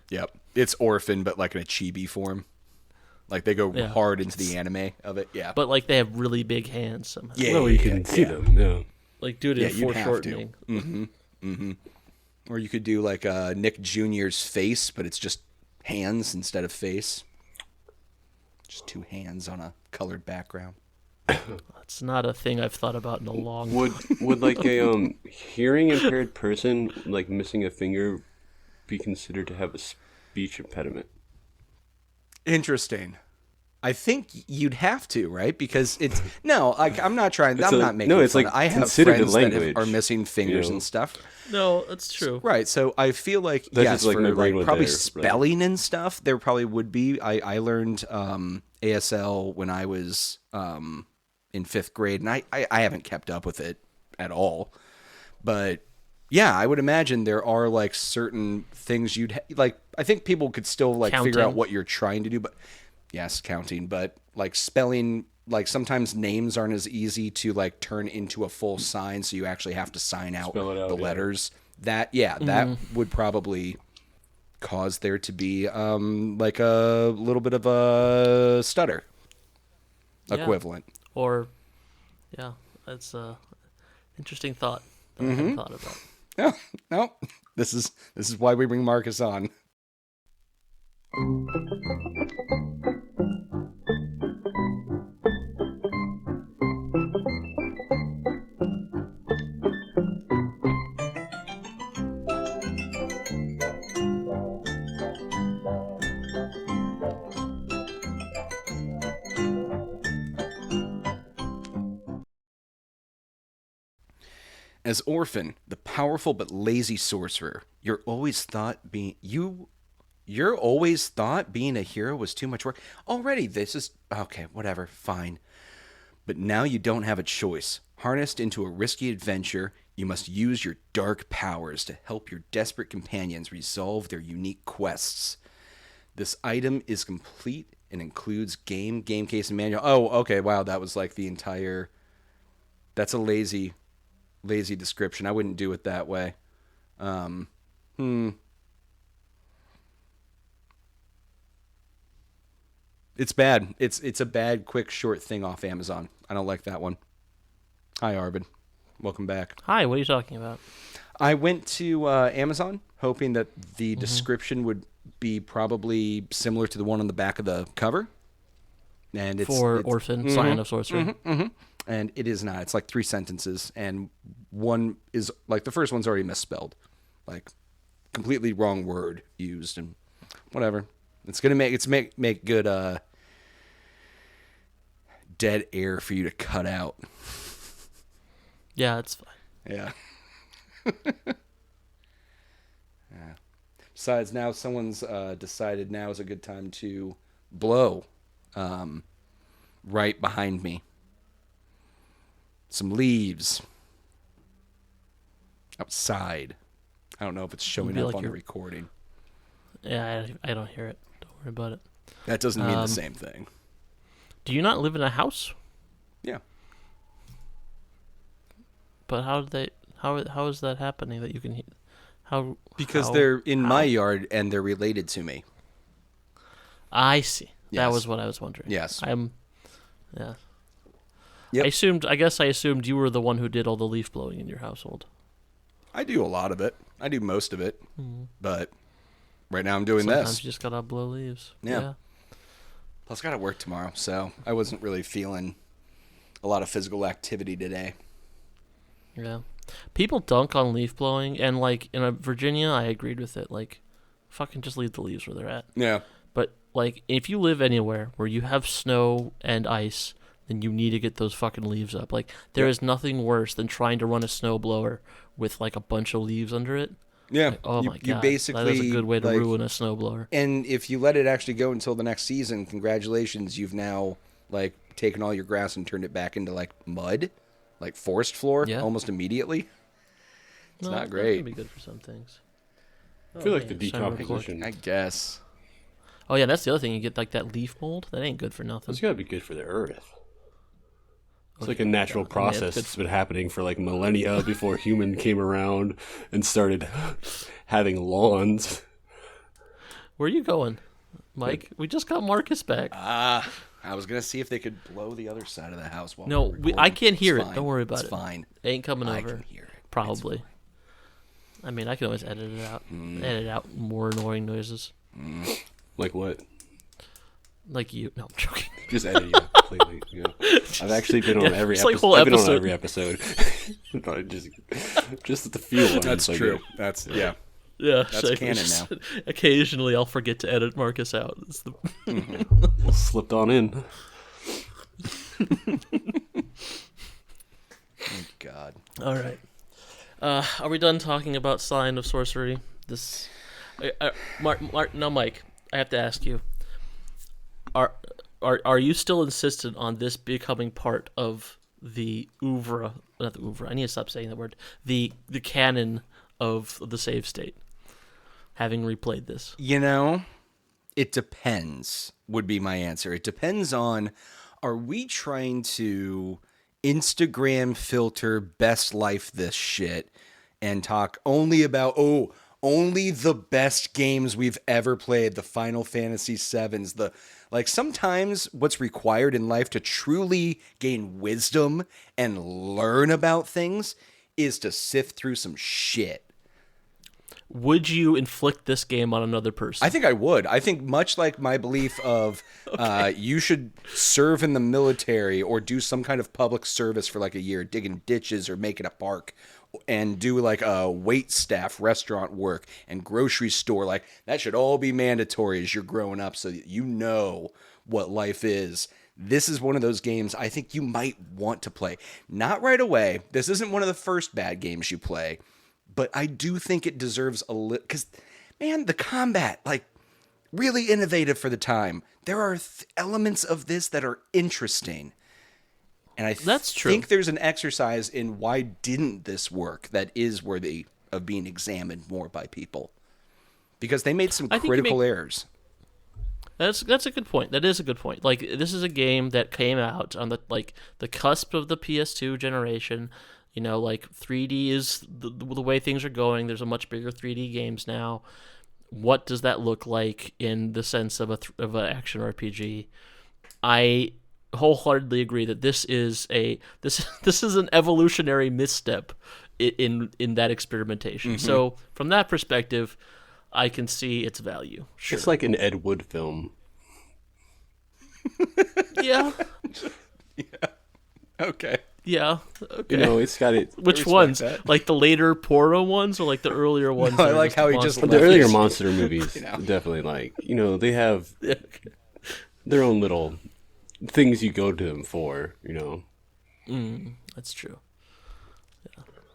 Yep. It's Orphen, but in a chibi form. They go hard into the anime of it. Yeah. But they have really big hands somehow. Yeah. Well, you can see them. Yeah. Do it in you'd have foreshortening. to. Mm-hmm. Mm-hmm. Or you could do Nick Jr.'s face, but it's just hands instead of face. Just 2 hands on a colored background. That's not a thing I've thought about in a long Would a hearing impaired person missing a finger be considered to have a speech impediment? Interesting. I think you'd have to, right? Because it's I'm not trying. I'm not making. It's fun. I have considered friends a that language, are missing fingers and stuff. No, that's true. Right. So I feel That's yes, just, my for brain went probably there, spelling and stuff, there probably would be. I learned ASL when I was in 5th grade, and I haven't kept up with it at all. But yeah, I would imagine there are certain things you'd I think people could still figure out what you're trying to do, but yes, counting, but spelling, sometimes names aren't as easy to like turn into a full sign, so you actually have to sign out, the letters. That that would probably cause there to be like a little bit of a stutter equivalent. Or that's a interesting thought that I hadn't thought about. No. This is why we bring Marcus on. As Orphen, the powerful but lazy sorcerer, you're always thought being a hero was too much work. Already, this is okay, whatever, fine. But now you don't have a choice. Harnessed into a risky adventure, you must use your dark powers to help your desperate companions resolve their unique quests. This item is complete and includes game case, and manual. Oh, okay, wow, that was like the entire... That's a lazy description. I wouldn't do it that way. It's bad. It's a bad, quick, short thing off Amazon. I don't like that one. Hi, Arvid. Welcome back. Hi, what are you talking about? I went to Amazon hoping that the description would be probably similar to the one on the back of the cover. And it's Orphen, Scion of Sorcery. And it is not. It's like 3 sentences, and one is like the first one's already misspelled, like completely wrong word used, and whatever. It's gonna make good dead air for you to cut out. Yeah, it's fine. Yeah. Yeah. Besides, now someone's decided now is a good time to blow right behind me. Some leaves outside. I don't know if it's showing up on the recording. Yeah, I don't hear it. Don't worry about it. That doesn't mean the same thing. Do you not live in a house? Yeah. But how is that happening that you can hear? Because they're in my yard and they're related to me. I see. Yes. That was what I was wondering. Yes. Yeah. Yep. I guess I assumed you were the one who did all the leaf blowing in your household. I do a lot of it. I do most of it. But right now I'm doing Sometimes this. you just gotta blow leaves. Yeah. Plus, I got to work tomorrow, so I wasn't really feeling a lot of physical activity today. Yeah. People dunk on leaf blowing, and like in Virginia, I agreed with it. Like, fucking just leave the leaves where they're at. Yeah. But like, if you live anywhere where you have snow and ice, then you need to get those fucking leaves up. Like, there is nothing worse than trying to run a snowblower with like a bunch of leaves under it. Yeah. Like, oh my god, you basically, that is a good way to like, ruin a snowblower. And if you let it actually go until the next season, congratulations, you've now like taken all your grass and turned it back into like mud, like forest floor, almost immediately. It's not great. That could be good for some things. I feel like the decomposition. I guess. Oh yeah, that's the other thing. You get like that leaf mold. That ain't good for nothing. It's gotta be good for the earth. It's like a natural process that's been happening for like millennia before human came around and started having lawns. Where are you going, Mike? We just got Marcus back. I was gonna see if they could blow the other side of the house while No, I can't hear it. Fine. Don't worry about it. It's fine. It ain't coming over. I can hear it. Probably. I mean, I can always edit it out. Edit out more annoying noises. Like what? Like you. No, I'm joking. Just edit you completely. You know? I've actually been on every episode. Like whole I've been on episode. every episode. just the feel one. That's like true. it. That's Yeah, That's canon now. Occasionally, I'll forget to edit Marcus out. It's the... Slipped on in. Oh, God. All right. Are we done talking about Scion of Sorcery? This, now, Mike, I have to ask you: Are you still insistent on this becoming part of the oeuvre? Not the oeuvre. I need to stop saying that word. The canon of the save state. Having replayed this, You know, it depends. Would be my answer. It depends on: are we trying to Instagram filter best life this shit and talk only about only the best games we've ever played, the Final Fantasy VIIs, like sometimes what's required in life to truly gain wisdom and learn about things is to sift through some shit. would you inflict this game on another person? I think I would. I think much like my belief of you should serve in the military or do some kind of public service for like a year, digging ditches or making a park, and do like a wait staff restaurant work and grocery store. Like that should all be mandatory as you're growing up so that you know what life is. this is one of those games I think you might want to play. Not right away. This isn't one of the first bad games you play, but I do think it deserves a little, because, man, the combat, like, really innovative for the time. There are elements of this that are interesting. And I That's true. think there's an exercise in why didn't this work that is worthy of being examined more by people. Because they made some critical errors. That's a good point. That is a good point. Like, this is a game that came out on the cusp of the PS2 generation. You know, like 3D is the way things are going. There's a much bigger 3D games now. What does that look like in the sense of an action RPG? I wholeheartedly agree that this is an evolutionary misstep in that experimentation. Mm-hmm. So from that perspective, I can see its value. Sure. It's like an Ed Wood film. Yeah. Okay. Yeah. Okay. You know, it's got it. Which ones? that. Like the later Porno ones, or like the earlier ones? No, I that are like how he monster just The left. earlier monster movies, You know. definitely, like, you know, they have their own little things you go to them for, you know. That's true.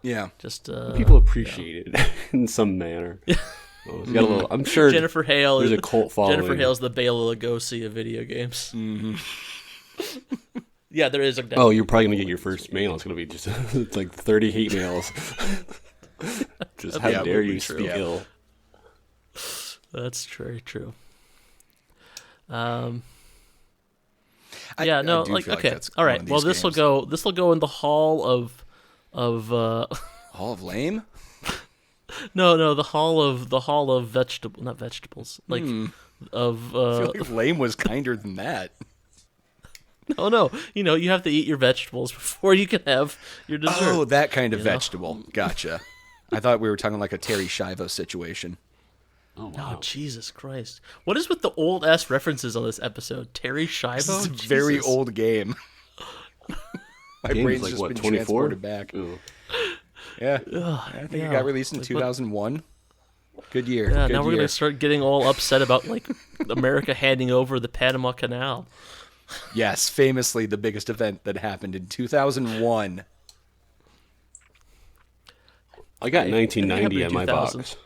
Yeah. Just People appreciate it in some manner. Oh, it's got a little, I'm sure Jennifer Hale. there's a cult following. Jennifer Hale's the Bela Lugosi of video games. Mm-hmm. Yeah, there is a. Oh, you're probably gonna get your first mail. It's gonna be just it's like 30 hate mails. Just how Yeah, dare would be you true. speak Yeah. ill? That's very true. I Yeah, no, do like feel okay, that's all one right. of Well, these this will games. go in the hall of Hall of Lame? no, the hall of not vegetables, like of I feel like lame was kinder than that. no, you know, you have to eat your vegetables before you can have your dessert. Oh, that kind of You know? vegetable. Gotcha. I thought we were talking like a Terry Schiavo situation. Oh Oh, wow! Jesus Christ. What is with the old ass references on this episode? Terry Schiavo? This is a very Jesus. old game. My Game's brain's like, just what, been 24? transported back. Ooh. Yeah. I think it got released in 2001. Good year. Yeah, Good now we're year. going to start getting all upset about like America handing over the Panama Canal. Yes, famously the biggest event that happened in 2001. I got I think 1990 it on my happened in box. 2000.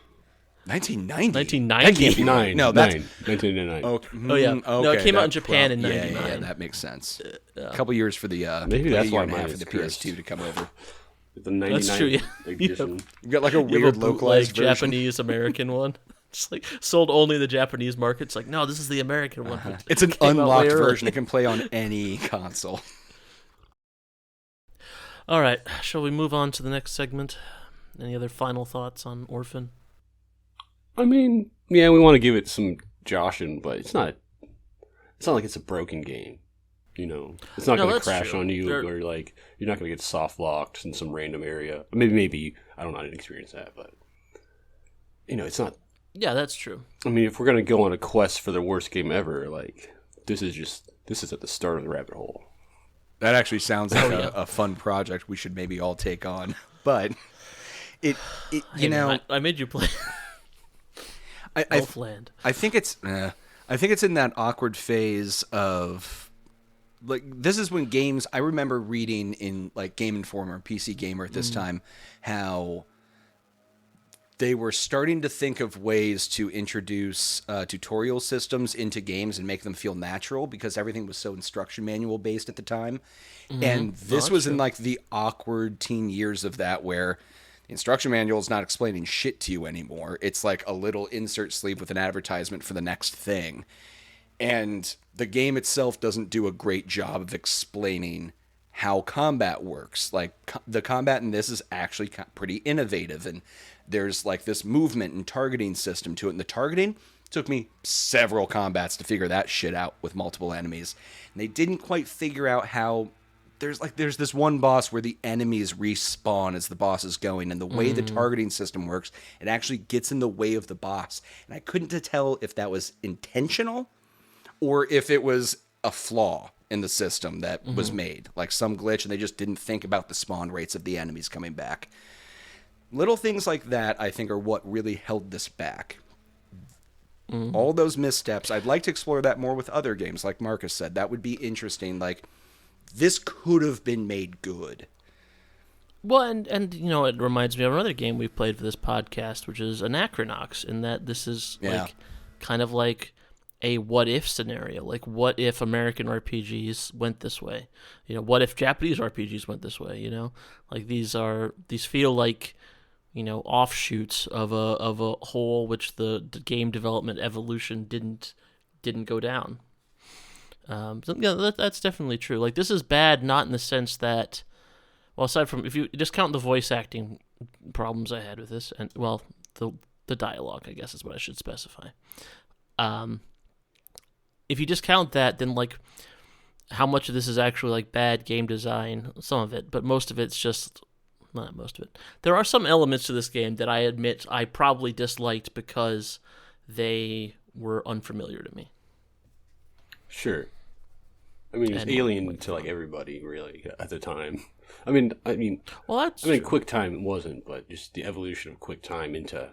1990? 1990? That can't be No, that's 1999. Oh, yeah. No, it came out in Japan in Yeah, 99. that makes sense. A couple years for the Maybe like that's a year why and a mine half for is the cursed. PS2 to come over. The 99 That's true, yeah. edition. You've got like a You have weird a bootleg localized version. Japanese American one. It's like sold only in the Japanese market. It's like, no, this is the American one. It It's an came out way unlocked early. version. It can play on any console. All right, shall we move on to the next segment? Any other final thoughts on Orphen? I mean, yeah, we want to give it some joshing, but it's not like it's a broken game. You know, it's not No, going to that's crash true. on you, There- or like you're not going to get soft locked in some random area. Maybe I don't know. I didn't experience that, but you know, it's not. Yeah, that's true. I mean, if we're going to go on a quest for the worst game ever, like this is at the start of the rabbit hole. That actually sounds like yeah. a fun project we should maybe all take on. But you Hey, know, man, I made you play I Elfland. I think it's in that awkward phase of like this is when games. I remember reading in like Game Informer, PC Gamer at this time, how they were starting to think of ways to introduce tutorial systems into games and make them feel natural because everything was so instruction manual based at the time. And this was in like the awkward teen years of that where the instruction manual is not explaining shit to you anymore. It's like a little insert sleeve with an advertisement for the next thing. And the game itself doesn't do a great job of explaining how combat works. Like the combat in this is actually pretty innovative, and there's like this movement and targeting system to it. And the targeting took me several combats to figure that shit out with multiple enemies. And they didn't quite figure out how there's this one boss where the enemies respawn as the boss is going, and the way the targeting system works, it actually gets in the way of the boss. And I couldn't tell if that was intentional or if it was a flaw in the system that was made, like some glitch, and they just didn't think about the spawn rates of the enemies coming back. Little things like that, I think, are what really held this back. All those missteps. I'd like to explore that more with other games, like Marcus said. That would be interesting. Like, this could have been made good. Well, and you know, it reminds me of another game we've played for this podcast, which is Anachronox, in that this is like kind of like a what if scenario. Like, what if American RPGs went this way? You know, what if Japanese RPGs went this way? You know, like these feel like, you know, offshoots of a whole which the game development evolution didn't go down. So, yeah, that's definitely true. Like, this is bad, not in the sense that, well, aside from, if you discount the voice acting problems I had with this, and, well, the dialogue, I guess is what I should specify. If you discount that, then, like, how much of this is actually, like, bad game design? Some of it, but most of it's just, not most of it. There are some elements to this game that I admit I probably disliked because they were unfamiliar to me. Sure. I mean, it's alien to, like, everybody, really, at the time. I mean, well, that's true. QuickTime wasn't, but just the evolution of QuickTime into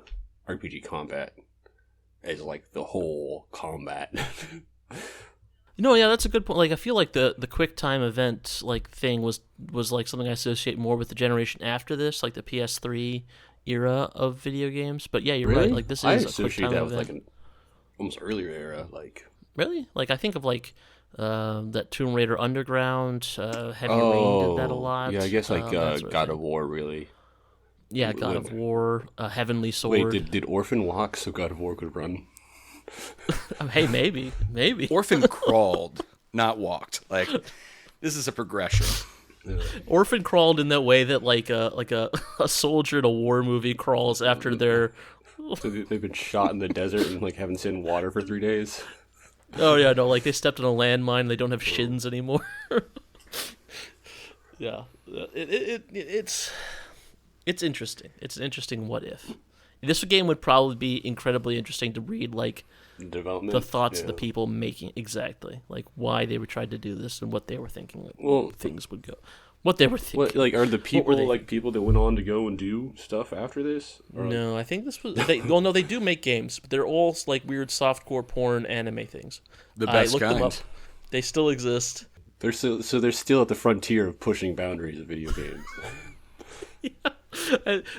RPG combat as, like, the whole combat. No, yeah, that's a good point. Like, I feel like the QuickTime event like thing was like something I associate more with the generation after this, like the PS3 era of video games. But yeah, you're right. Like, this is I a associate QuickTime that with event. like an almost earlier era, like. Really? Like, I think of like that Tomb Raider Underground, Heavy Rain did that a lot. Yeah, I guess like God of War, really. Yeah, God of War, Heavenly Sword. Wait, did Orphen walk so God of War could run? Hey, maybe. Orphen crawled, not walked. Like, this is a progression. Orphen crawled in that way that like a soldier in a war movie crawls after their. So they've been shot in the desert and like haven't seen water for 3 days. Oh yeah, no, like they stepped on a landmine. They don't have shins anymore. Yeah, it's interesting. It's an interesting what if. This game would probably be incredibly interesting to read, like development, the thoughts of the people making exactly, like why they would try to do this and what they were thinking. Things would go. What they were thinking. What, like, are the people like people that went on to go and do stuff after this? Or no, I think this was. Well, no, they do make games, but they're all like weird softcore porn anime things. The best I looked kind. them up. They still exist. They're they're still at the frontier of pushing boundaries of video games. Yeah.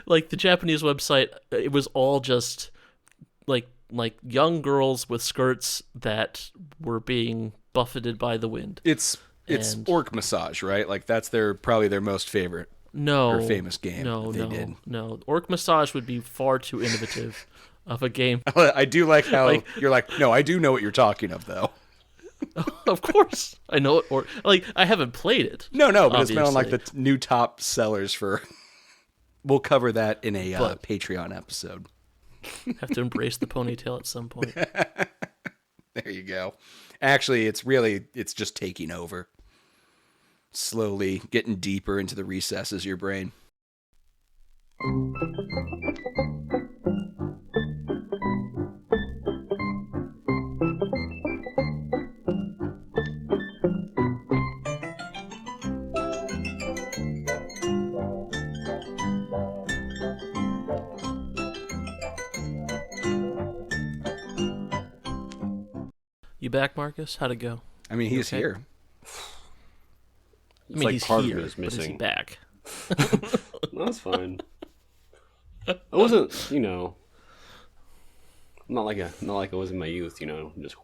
Like the Japanese website, it was all just like young girls with skirts that were being buffeted by the wind. It's Orc Massage, right? Like, that's probably their most favorite or famous game. No. Orc Massage would be far too innovative of a game. I do like how you're like, no, I do know what you're talking of, though. Of course, I know it. Or like, I haven't played it. No, but obviously. It's been on like the new top sellers for. We'll cover that in a Patreon episode. Have to embrace the ponytail at some point. There you go. Actually, it's just taking over. Slowly getting deeper into the recesses of your brain. You back, Marcus? How'd it go? I mean, he's here. I mean, like he's part here, of it is but is he missing. back? No, that's fine. I wasn't, not like I was in my youth, just.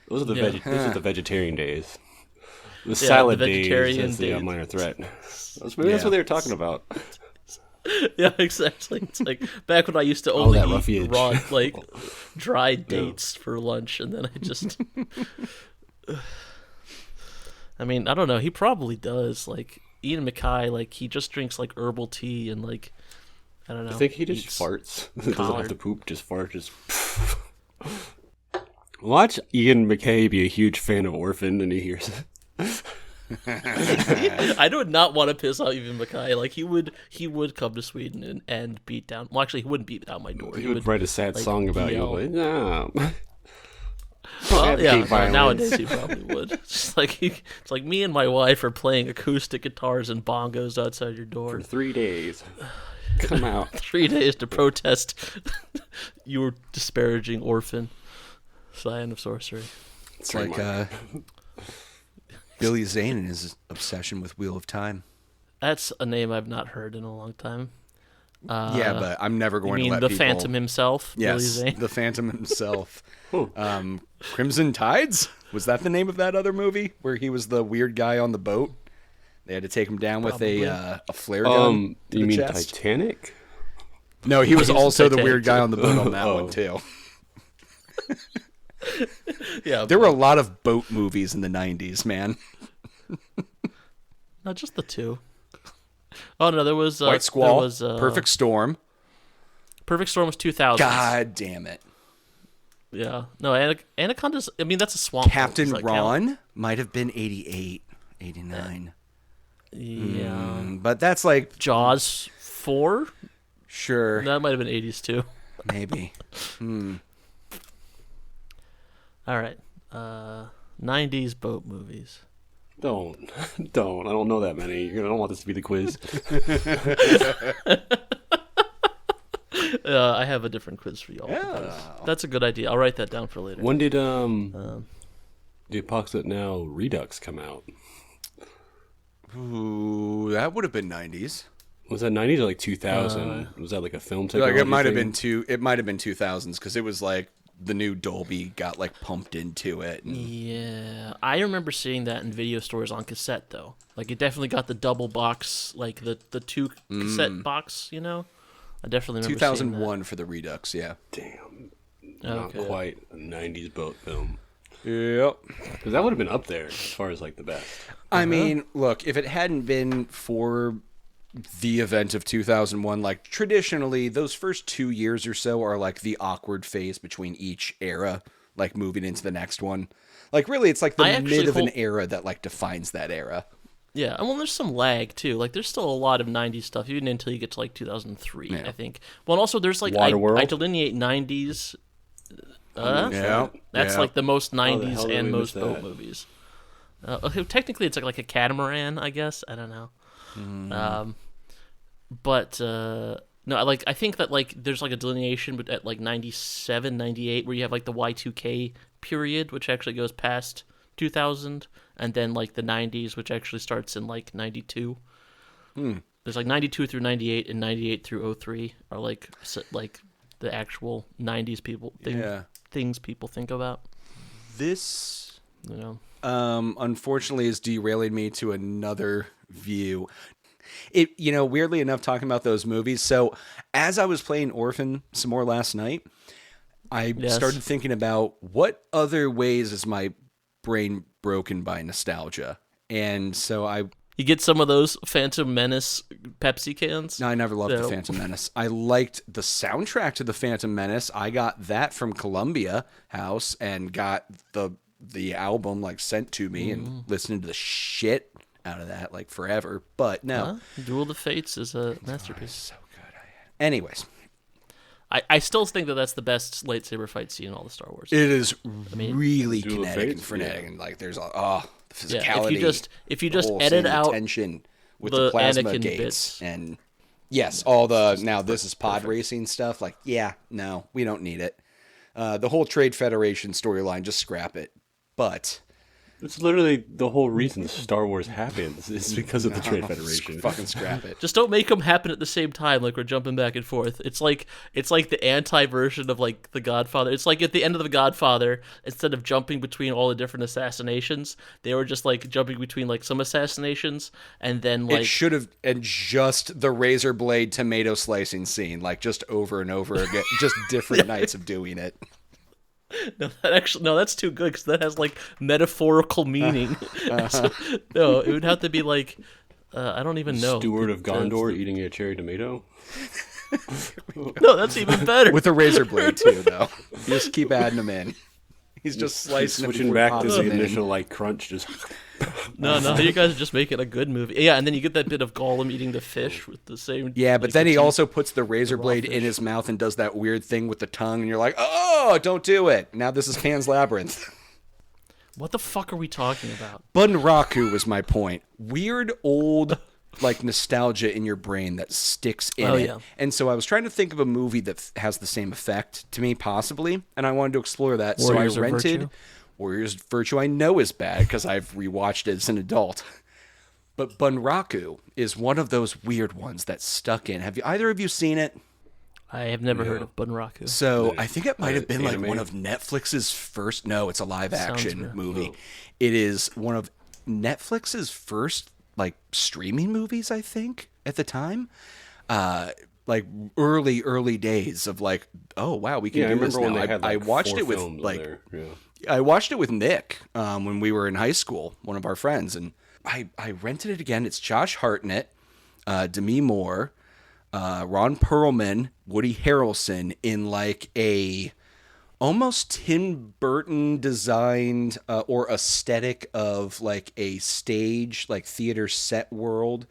Those are the vegetarian days. The salad the vegetarian days. That's the minor threat. That's what they were talking about. Yeah, exactly. It's like back when I used to only eat raw, like dried dates for lunch, and then I just. I mean, I don't know. He probably does. Like Ian MacKay, like he just drinks like herbal tea and like I don't know. I think he just farts. Doesn't have to poop. Just fart. Just. Watch Ian MacKay be a huge fan of Orphen, and he hears it. I would not want to piss off Ian MacKay. Like he would come to Sweden and beat down. Well, actually, he wouldn't beat down my door. He would write a sad song about yell. you. Like, no. Well, yeah. Nowadays he probably would. It's like me and my wife are playing acoustic guitars and bongos outside your door For 3 days. come out. 3 days to protest you were disparaging Orphen, Scion of Sorcery. It's like Billy Zane and his obsession with Wheel of Time. That's a name I've not heard in a long time. Yeah, but I'm never going You to mean let the people... Phantom himself, Billy Yes, Zane? the Phantom himself. Crimson Tides? Was that the name of that other movie where he was the weird guy on the boat? They had to take him down with a flare gun to you the mean chest. Titanic? No, he was He's also the Titanic, weird guy too. on the boat on that one too. Yeah, There were a lot of boat movies in the 90s, man. not just the 2. Oh no, there was White Squall, there was, Perfect Storm. Perfect Storm was 2000. God damn it. Yeah. No, Anaconda's. I mean, that's a swamp. Captain Does that Ron count? might have been 88, 89. Yeah. But that's like, Jaws 4. sure, That might have been 80s too. maybe. All right. 90s boat movies. Don't. I don't know that many. I don't want this to be the quiz. I have a different quiz for y'all. Yeah. That's a good idea. I'll write that down for later. When did the Apocalypse Now Redux come out? Ooh, that would have been 90s. Was that 90s or like 2000? Was that like a film Like technology it might have thing? been it might have been 2000s because it was like the new Dolby got like pumped into it. And Yeah, I remember seeing that in video stores on cassette though. Like it definitely got the double box, like the 2 cassette box. You know, I definitely remember 2001 for the Redux, yeah. Damn. Seeing Not that. Okay. quite a 90s boat film. Yep. Because that would have been up there as far as like the best. I mean, look, if it hadn't been for the event of 2001, like traditionally those first 2 years or so are like the awkward phase between each era, like moving into the next one. Like really it's like the I actually mid of an hope- era that like defines that era. Yeah, and well, there's some lag too. Like, there's still a lot of '90s stuff, even until you get to like 2003, Yeah. I think. Well, and also there's like I Waterworld? delineate '90s. Yeah. That's yeah. like the most How the 90s hell did and we most miss boat that? movies. Okay, technically, it's like a catamaran, I guess. I don't know. But no, I think that like there's like a delineation at like 97, 98, where you have like the Y2K period, which actually goes past 2000, and then like the 90s, which actually starts in like 92. There's like 92 through 98 and 98 through 03 are like the actual 90s things people think about. This You know. unfortunately is derailing me to another view. It, weirdly enough, talking about those movies. So as I was playing Orphen some more last night, I started thinking about what other ways is my brain broken by nostalgia. And so You get some of those Phantom Menace Pepsi cans. I never loved No. the Phantom Menace. I liked the soundtrack to the Phantom Menace. I got that from Columbia House and got the album like sent to me and listened to the shit out of that like forever. But no. Duel of the Fates is a masterpiece. So good. Anyways, I still think that that's the best lightsaber fight scene in all the Star Wars. it is really Duel of kinetic and Fates, frenetic, yeah. and like there's the physicality. Yeah, if you just the whole edit scene, out the tension with the the plasma Anakin gates bits. and yes, all the now this is pod racing stuff. Like, yeah, no, we don't need it. The whole Trade Federation storyline, just scrap it. But It's literally the whole reason Star Wars happens is because of the Trade Federation. fucking scrap it. just don't make them happen at the same time, like we're jumping back and forth. It's like the anti version of like The Godfather. It's like at the end of The Godfather, instead of jumping between all the different assassinations, they were just like jumping between like some assassinations and then like It should have, and just the razor blade tomato slicing scene, like just over and over again, just different nights of doing it. No, that's too good because that has like metaphorical meaning. So, no, it would have to be like I don't even know. Steward of Gondor eating a cherry tomato. No, that's even better. With a razor blade too, though. You just keep adding them in. He's just slicing Switching it back to pops the them in. initial like crunch, just No, you guys are just making a good movie. Yeah, and then you get that bit of Gollum eating the fish with the same. Yeah, but like, then the he teeth. also puts the razor blade in his mouth and does that weird thing with the tongue, and you're like, oh, don't do it. Now this is Pan's Labyrinth. What the fuck are we talking about? Bunraku was my point. Weird old like nostalgia in your brain that sticks in Oh, it. yeah. And so I was trying to think of a movie that has the same effect to me, possibly, and I wanted to explore that. Warriors so of I rented Virtue? Warriors of Virtue. I know is bad because I've rewatched it as an adult. But Bunraku is one of those weird ones that stuck in. Have you either of you seen it? I have never heard of Bunraku. So I think it might have been like anime? one of Netflix's first. No, it's a live action weird. movie. It is one of Netflix's first like streaming movies, I think, at the time. Like early days of like, oh wow, we can Yeah, I do this remember when now. they had I like watched 4 it with films like there. Yeah. I watched it with Nick when we were in high school, one of our friends, and I rented it again. It's Josh Hartnett, Demi Moore, Ron Perlman, Woody Harrelson in like a almost Tim Burton designed or aesthetic of like a stage, like theater set world,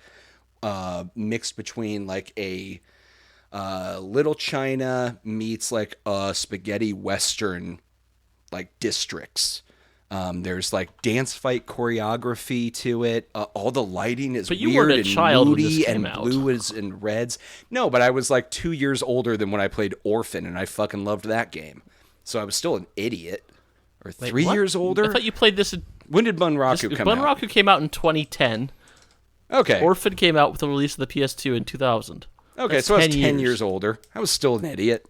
mixed between like a Little China meets like a spaghetti western like districts. There's like dance fight choreography to it. All the lighting is But you weird weren't a and child when this moody came and out. blues and reds. No, but I was like 2 years older than when I played Orphen, and I fucking loved that game. So I was still an idiot. Or Wait, 3 what? years older. I thought you played this. When did Bunraku come out? Bunraku came out in 2010. Okay. Orphan came out with the release of the PS2 in 2000. Okay, That's so I was 10 10 years older. I was still an idiot.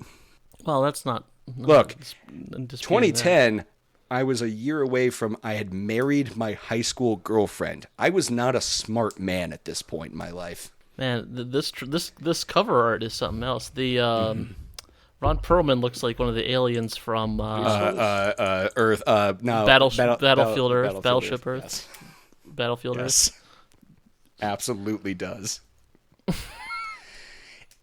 Well, that's not. Look, disputing that. 2010, I was a year away from I had married my high school girlfriend. I was not a smart man at this point in my life. Man, this cover art is something else. The Ron Perlman looks like one of the aliens from Earth, no, Battlefield Earth, Battleship Earth, Yes. Battlefield Yes. Earth. Absolutely does.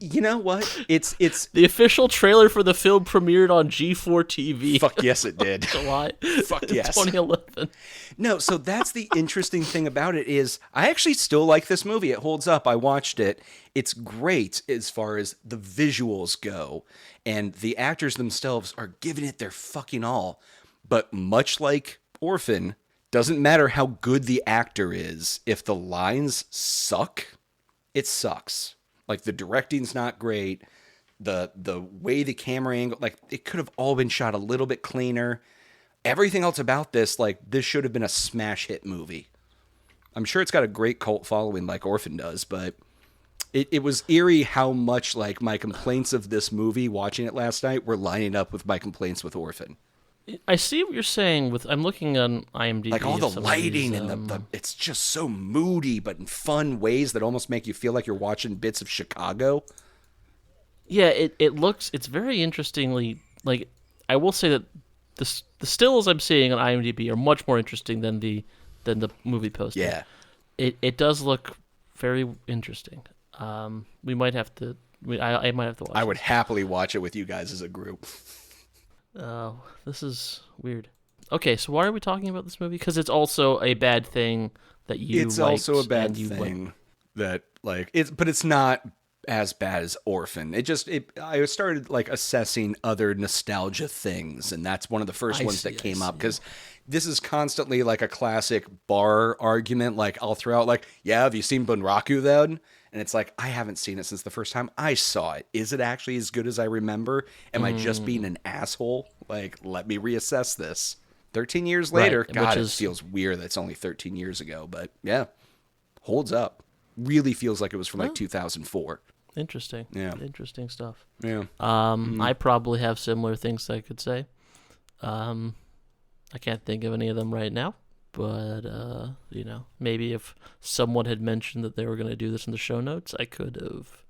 You know what? It's The official trailer for the film premiered on G4 TV. fuck yes it did. July Fuck yes. 2011. No, so that's the interesting thing about it is I actually still like this movie. It holds up. I watched it. It's great as far as the visuals go, and the actors themselves are giving it their fucking all. But much like Orphan, doesn't matter how good the actor is, if the lines suck, it sucks. Like the directing's not great. The way the camera angle, like it could have all been shot a little bit cleaner. Everything else about this, like this should have been a smash hit movie. I'm sure it's got a great cult following like Orphan does, but it was eerie how much like my complaints of this movie watching it last night were lining up with my complaints with Orphan. I see what you're saying. I'm looking on IMDb. Like all of the some of lighting these, and the it's just so moody, but in fun ways that almost make you feel like you're watching bits of Chicago. Yeah, it's very interestingly, like, I will say that the stills I'm seeing on IMDb are much more interesting than the movie poster. Yeah. It does look very interesting. We might have to. I might have to watch. I would happily watch it with you guys as a group. Oh, this is weird. Okay, so why are we talking about this movie? Because it's also a bad thing that you. It's also a liked bad and you thing that like but it's not as bad as Orphan. I started like assessing other nostalgia things, and that's one of the first ones that came up because this is constantly like a classic bar argument. Like I'll throw out like, yeah, have you seen Bunraku then? And it's like, I haven't seen it since the first time I saw it. Is it actually as good as I remember? Am I just being an asshole? Like, let me reassess this. 13 years later, Right, God, which it feels weird that it's only 13 years ago. But yeah, holds up. Really feels like it was from like 2004. Interesting. Yeah. Interesting stuff. Yeah. I probably have similar things I could say. I can't think of any of them right now, but maybe if someone had mentioned that they were going to do this in the show notes, I could have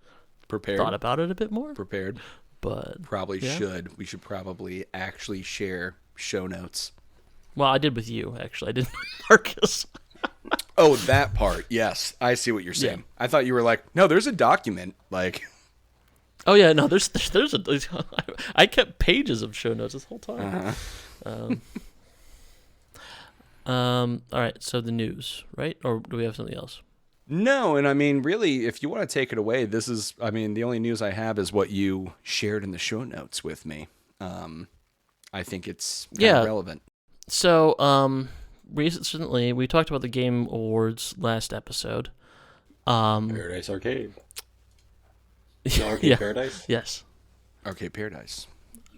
Prepared. thought about it a bit more. Prepared. But Probably yeah. should. We should probably actually share show notes. Well, I did with you actually. I did with Marcus. Oh, that part. Yes. I see what you're saying. Yeah. I thought you were like, no, there's a document. Like, Oh yeah, no, there's I kept pages of show notes this whole time. All right, so the news, right? Or do we have something else? no. And I mean, really, if you want to take it away, the only news I have is what you shared in the show notes with me. I think it's kind of relevant. So, recently we talked about the Game Awards last episode, Paradise Arcade. The Arcade Yeah. Paradise? Yes. Arcade Paradise.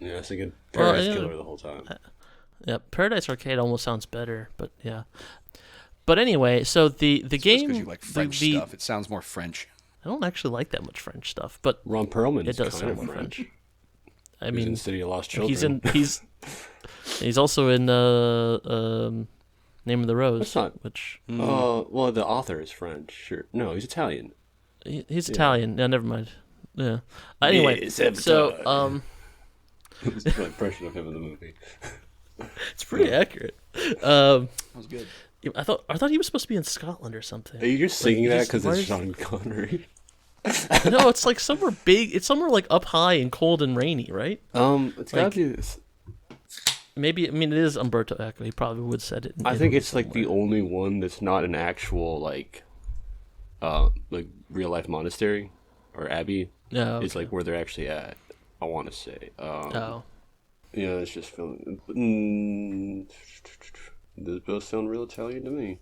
Yeah, I was thinking Well, Paradise yeah. Killer the whole time. Yeah, Paradise Arcade almost sounds better, but yeah. But anyway, so the game, Because you like French stuff. It sounds more French. I don't actually like that much French stuff, but Ron Perlman it is does kind sound of more French. French. I He's in mean, City of Lost Children. he's also in Name of the Rose, That's not- which Well, the author is French. Sure. No, he's Italian. he's Italian. No, never mind. Yeah. Anyway, Yes, so It's my impression of him in the movie. it's pretty accurate. That was good. I thought he was supposed to be in Scotland or something. Are you just singing that because why it's is- Sean Connery? No, it's like somewhere big. It's somewhere like up high and cold and rainy, right? It's gotta be this. Maybe, I mean, it is Umberto Eco. He probably would have said it. I think it's like the only one that's not an actual like real life monastery or abbey. No, It's like where they're actually at. I want to say. oh, Yeah, it's just filming. This does sound real Italian to me.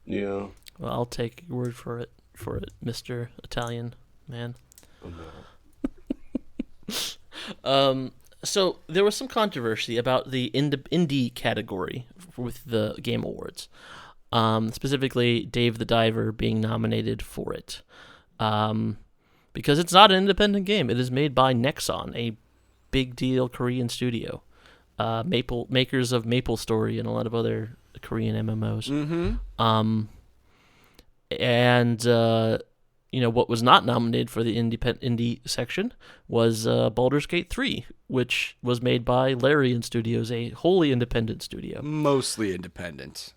Yeah. well, I'll take your word for it, Mr. Italian man. So there was some controversy about the indie category with the Game Awards. Specifically, Dave the Diver being nominated for it. Because it's not an independent game. It is made by Nexon, a big deal Korean studio. Makers of Maple Story and a lot of other Korean MMOs. Mm-hmm. And what was not nominated for the indie section was Baldur's Gate 3, which was made by Larian Studios, a wholly independent studio. Mostly independent.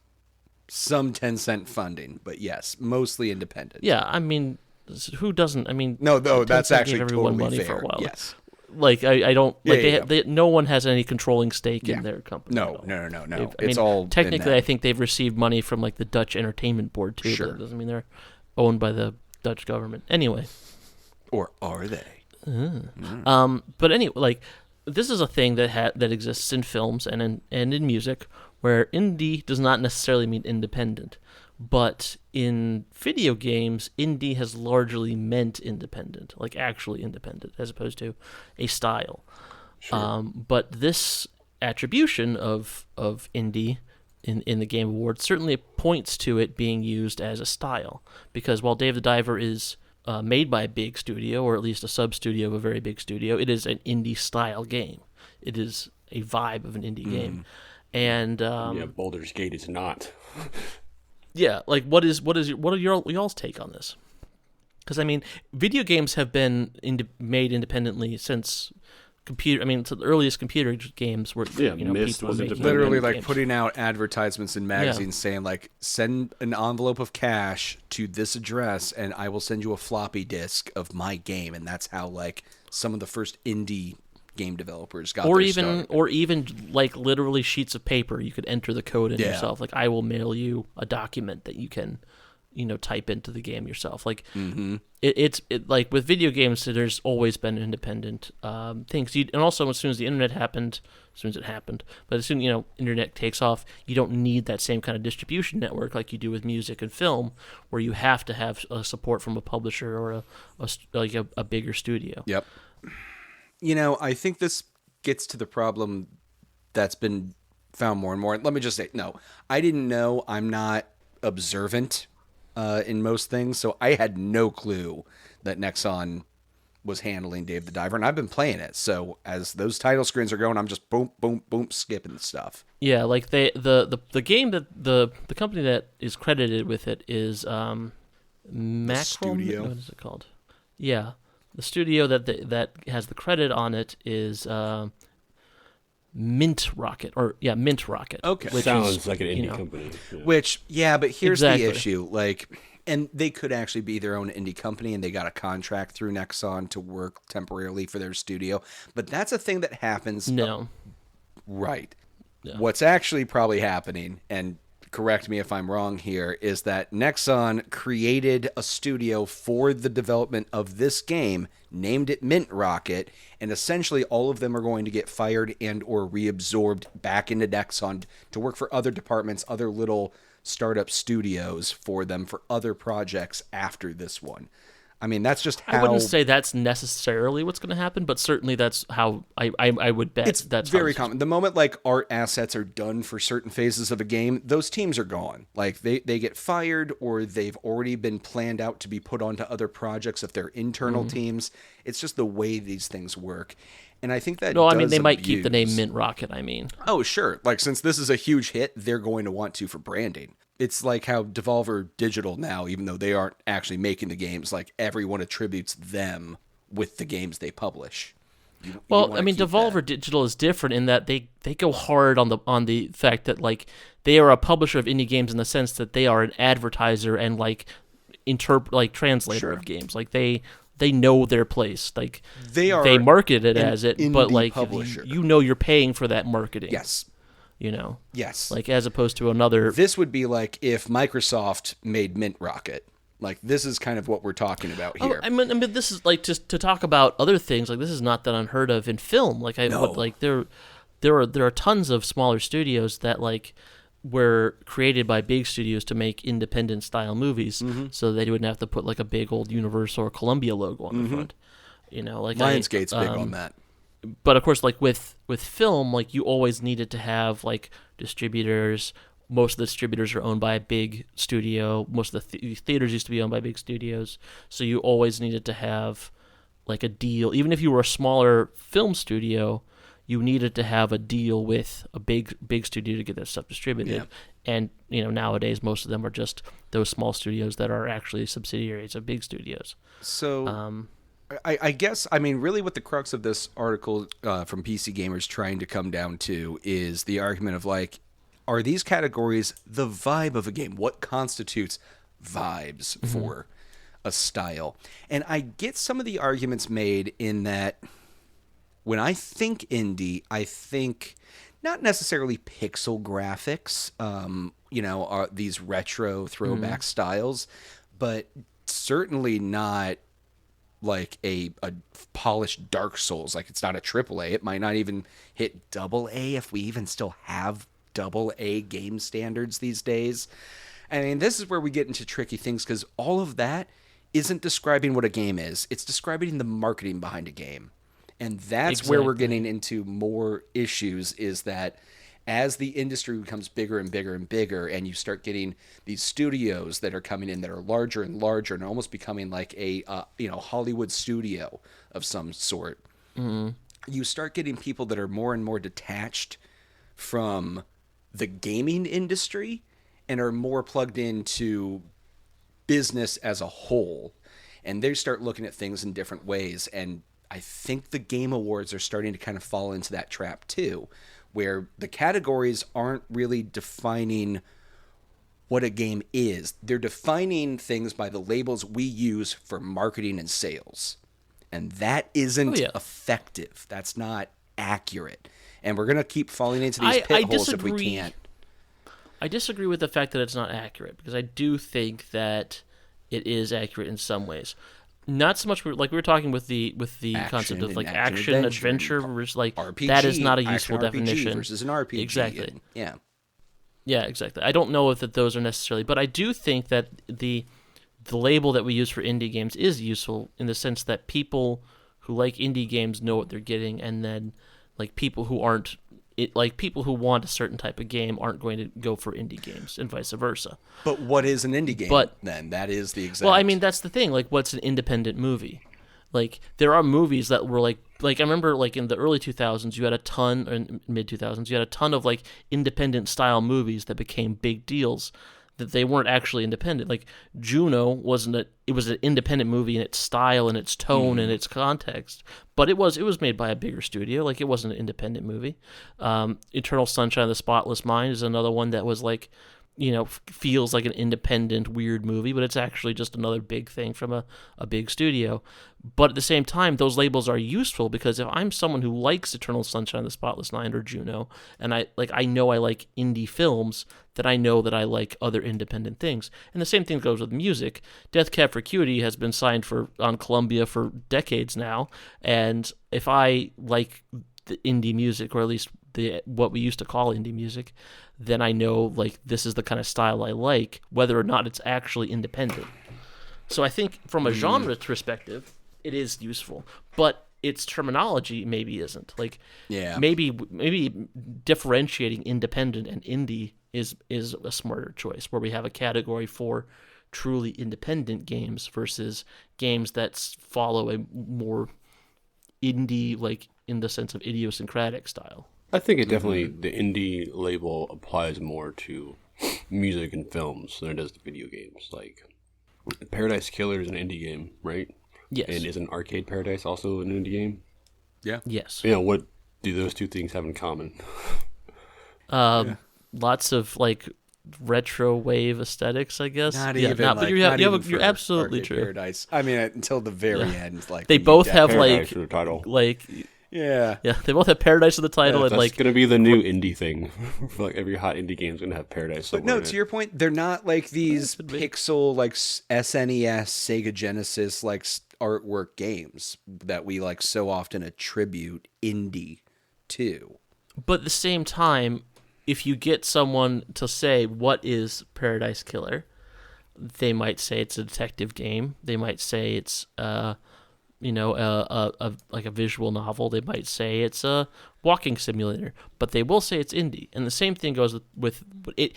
Some 10-cent funding, but yes, mostly independent. Yeah, I mean, who doesn't? I mean, No, that's 10 actually gave everyone totally money fair. for a while. Yes. Like I don't like Yeah, they no one has any controlling stake Yeah. in their company. No. at all. It's I mean, all technically. in I that. think they've received money from like the Dutch Entertainment Board too. Sure. But that doesn't mean they're owned by the Dutch government. Anyway. Or are they? But anyway, like this is a thing that exists in films and in music, where indie does not necessarily mean independent, but in video games, indie has largely meant independent, like actually independent, as opposed to a style. Sure. But this attribution of indie in the Game Awards certainly points to it being used as a style, because while Dave the Diver is made by a big studio, or at least a sub-studio of a very big studio, it is an indie-style game. It is a vibe of an indie game. And Yeah, Baldur's Gate is not. yeah, like what are y'all's take on this? Because I mean, video games have been made independently since computer. I mean, so the earliest computer games were Yeah, people Myst were was making independent. Literally, independent like games. putting out advertisements in magazines saying, like, send an envelope of cash to this address, and I will send you a floppy disk of my game. And that's how, like, some of the first indie game developers got or their even start. or even like literally sheets of paper you could enter the code in Yeah. yourself. Like I will mail you a document that you can type into the game yourself. Like it's like with video games, there's always been independent things. And also as soon as the internet happened, but as soon internet takes off, you don't need that same kind of distribution network like you do with music and film, where you have to have support from a publisher or a bigger studio. Yep. I think this gets to the problem that's been found more and more. Let me just say, no, I didn't know. I'm not observant in most things, so I had no clue that Nexon was handling Dave the Diver, and I've been playing it. So as those title screens are going, I'm just boom, boom, boom, skipping stuff. Yeah, like the game that the company that is credited with it is Macron. studio. What is it called? Yeah, the studio that has the credit on it is Mint Rocket, Mint Rocket. Okay. which Sounds is, like an indie company. Yeah. But here's Exactly. the issue. Like, and they could actually be their own indie company, and they got a contract through Nexon to work temporarily for their studio. But that's a thing that happens. No. Right. Yeah. What's actually probably happening, and correct me if I'm wrong here, is that Nexon created a studio for the development of this game, named it Mint Rocket, and essentially all of them are going to get fired and or reabsorbed back into Nexon to work for other departments, other little startup studios for them for other projects after this one. I mean, that's just how... I wouldn't say that's necessarily what's going to happen, but certainly that's how I would bet. It's that's very common. The moment like art assets are done for certain phases of a game, those teams are gone. Like they get fired, or they've already been planned out to be put onto other projects if they're internal teams. It's just the way these things work. And I think that they might keep the name Mint Rocket, Oh, sure. Like, since this is a huge hit, they're going to want to for branding. It's like how Devolver Digital now, even though they aren't actually making the games, like everyone attributes them with the games they publish. Devolver Digital is different in that they go hard on the fact that like they are a publisher of indie games in the sense that they are an advertiser and like translator of games. Like they know their place. Like they market it as it, but like publisher. You know you're paying for that marketing. Yes. You know? Yes. Like, as opposed to another... This would be like if Microsoft made Mint Rocket. Like, this is kind of what we're talking about here. I mean, this is, like, just to talk about other things, like, this is not that unheard of in film. Like, there are tons of smaller studios that, like, were created by big studios to make independent-style movies, so they wouldn't have to put, like, a big old Universal or Columbia logo on the front. You know, like... Lionsgate's big on that. But of course, like with film, like you always needed to have like distributors. Most of the distributors are owned by a big studio. Most of the theaters used to be owned by big studios. So you always needed to have like a deal. Even if you were a smaller film studio, you needed to have a deal with a big studio to get that stuff distributed. Yeah. And you know, nowadays most of them are just those small studios that are actually subsidiaries of big studios. So. I guess, I mean, really what the crux of this article from PC Gamer's trying to come down to is the argument of, like, are these categories the vibe of a game? What constitutes vibes for a style? And I get some of the arguments made in that when I think indie, I think not necessarily pixel graphics, these retro throwback styles, but certainly not like a polished Dark Souls. Like, it's not a AAA. It might not even hit AA if we even still have AA game standards these days. I mean, this is where we get into tricky things, because all of that isn't describing what a game is. It's describing the marketing behind a game. And that's where we're getting into more issues, is that as the industry becomes bigger and bigger and bigger, and you start getting these studios that are coming in that are larger and larger and almost becoming like a Hollywood studio of some sort, you start getting people that are more and more detached from the gaming industry and are more plugged into business as a whole. And they start looking at things in different ways. And I think the Game Awards are starting to kind of fall into that trap too, where the categories aren't really defining what a game is. They're defining things by the labels we use for marketing and sales. And that isn't effective. That's not accurate. And we're going to keep falling into these pit holes if we can't. I disagree with the fact that it's not accurate, because I do think that it is accurate in some ways. Not so much like we were talking with the concept of like action adventure versus like RPG, that is not a useful definition versus an RPG. Exactly. And, yeah, exactly. I don't know if those are necessarily, but I do think that the label that we use for indie games is useful in the sense that people who like indie games know what they're getting, and then like people who aren't people who want a certain type of game aren't going to go for indie games, and vice versa. But what is an indie game then? That is the exact... Well, I mean, that's the thing. Like, what's an independent movie? Like, there are movies that were like I remember like in the early 2000s, you had a ton, or in mid 2000s, you had a ton of like independent style movies that became big deals that they weren't actually independent. Like Juno it was an independent movie in its style and its tone and its context, but it was made by a bigger studio. Like, it wasn't an independent movie. Eternal Sunshine of the Spotless Mind is another one that was like, feels like an independent weird movie, but it's actually just another big thing from a big studio. But at the same time, those labels are useful, because if I'm someone who likes Eternal Sunshine of the Spotless Mind or Juno, and I know I like indie films, then I know that I like other independent things. And the same thing goes with music. Death Cab for Cutie has been signed on Columbia for decades now, and if I like the indie music, or at least the what we used to call indie music, then I know like this is the kind of style I like, whether or not it's actually independent. So I think from a genre perspective, it is useful, but its terminology maybe isn't. Like, maybe differentiating independent and indie is a smarter choice, where we have a category for truly independent games versus games that follow a more indie, like in the sense of idiosyncratic style. I think it definitely, the indie label applies more to music and films than it does to video games. Like, Paradise Killer is an indie game, right? Yes. And isn't Arcade Paradise also an indie game? Yeah. Yes. Yeah, what do those two things have in common? Lots of like retro wave aesthetics, I guess. Not yeah, even. not, like, but not even you're for absolutely Arcade true. Paradise. I mean, until the very end, like They when you both get have Paradise like for the title. Yeah. they both have Paradise in the title, and That's like gonna be the new indie thing. For like every hot indie game's gonna have Paradise. But no, to your point, they're not like these could be. pixel, like SNES, Sega Genesis, like artwork games that we like so often attribute indie to. But at the same time, if you get someone to say what is Paradise Killer, they might say it's a detective game. They might say it's a visual novel. They might say it's a walking simulator, but they will say it's indie. And the same thing goes with it.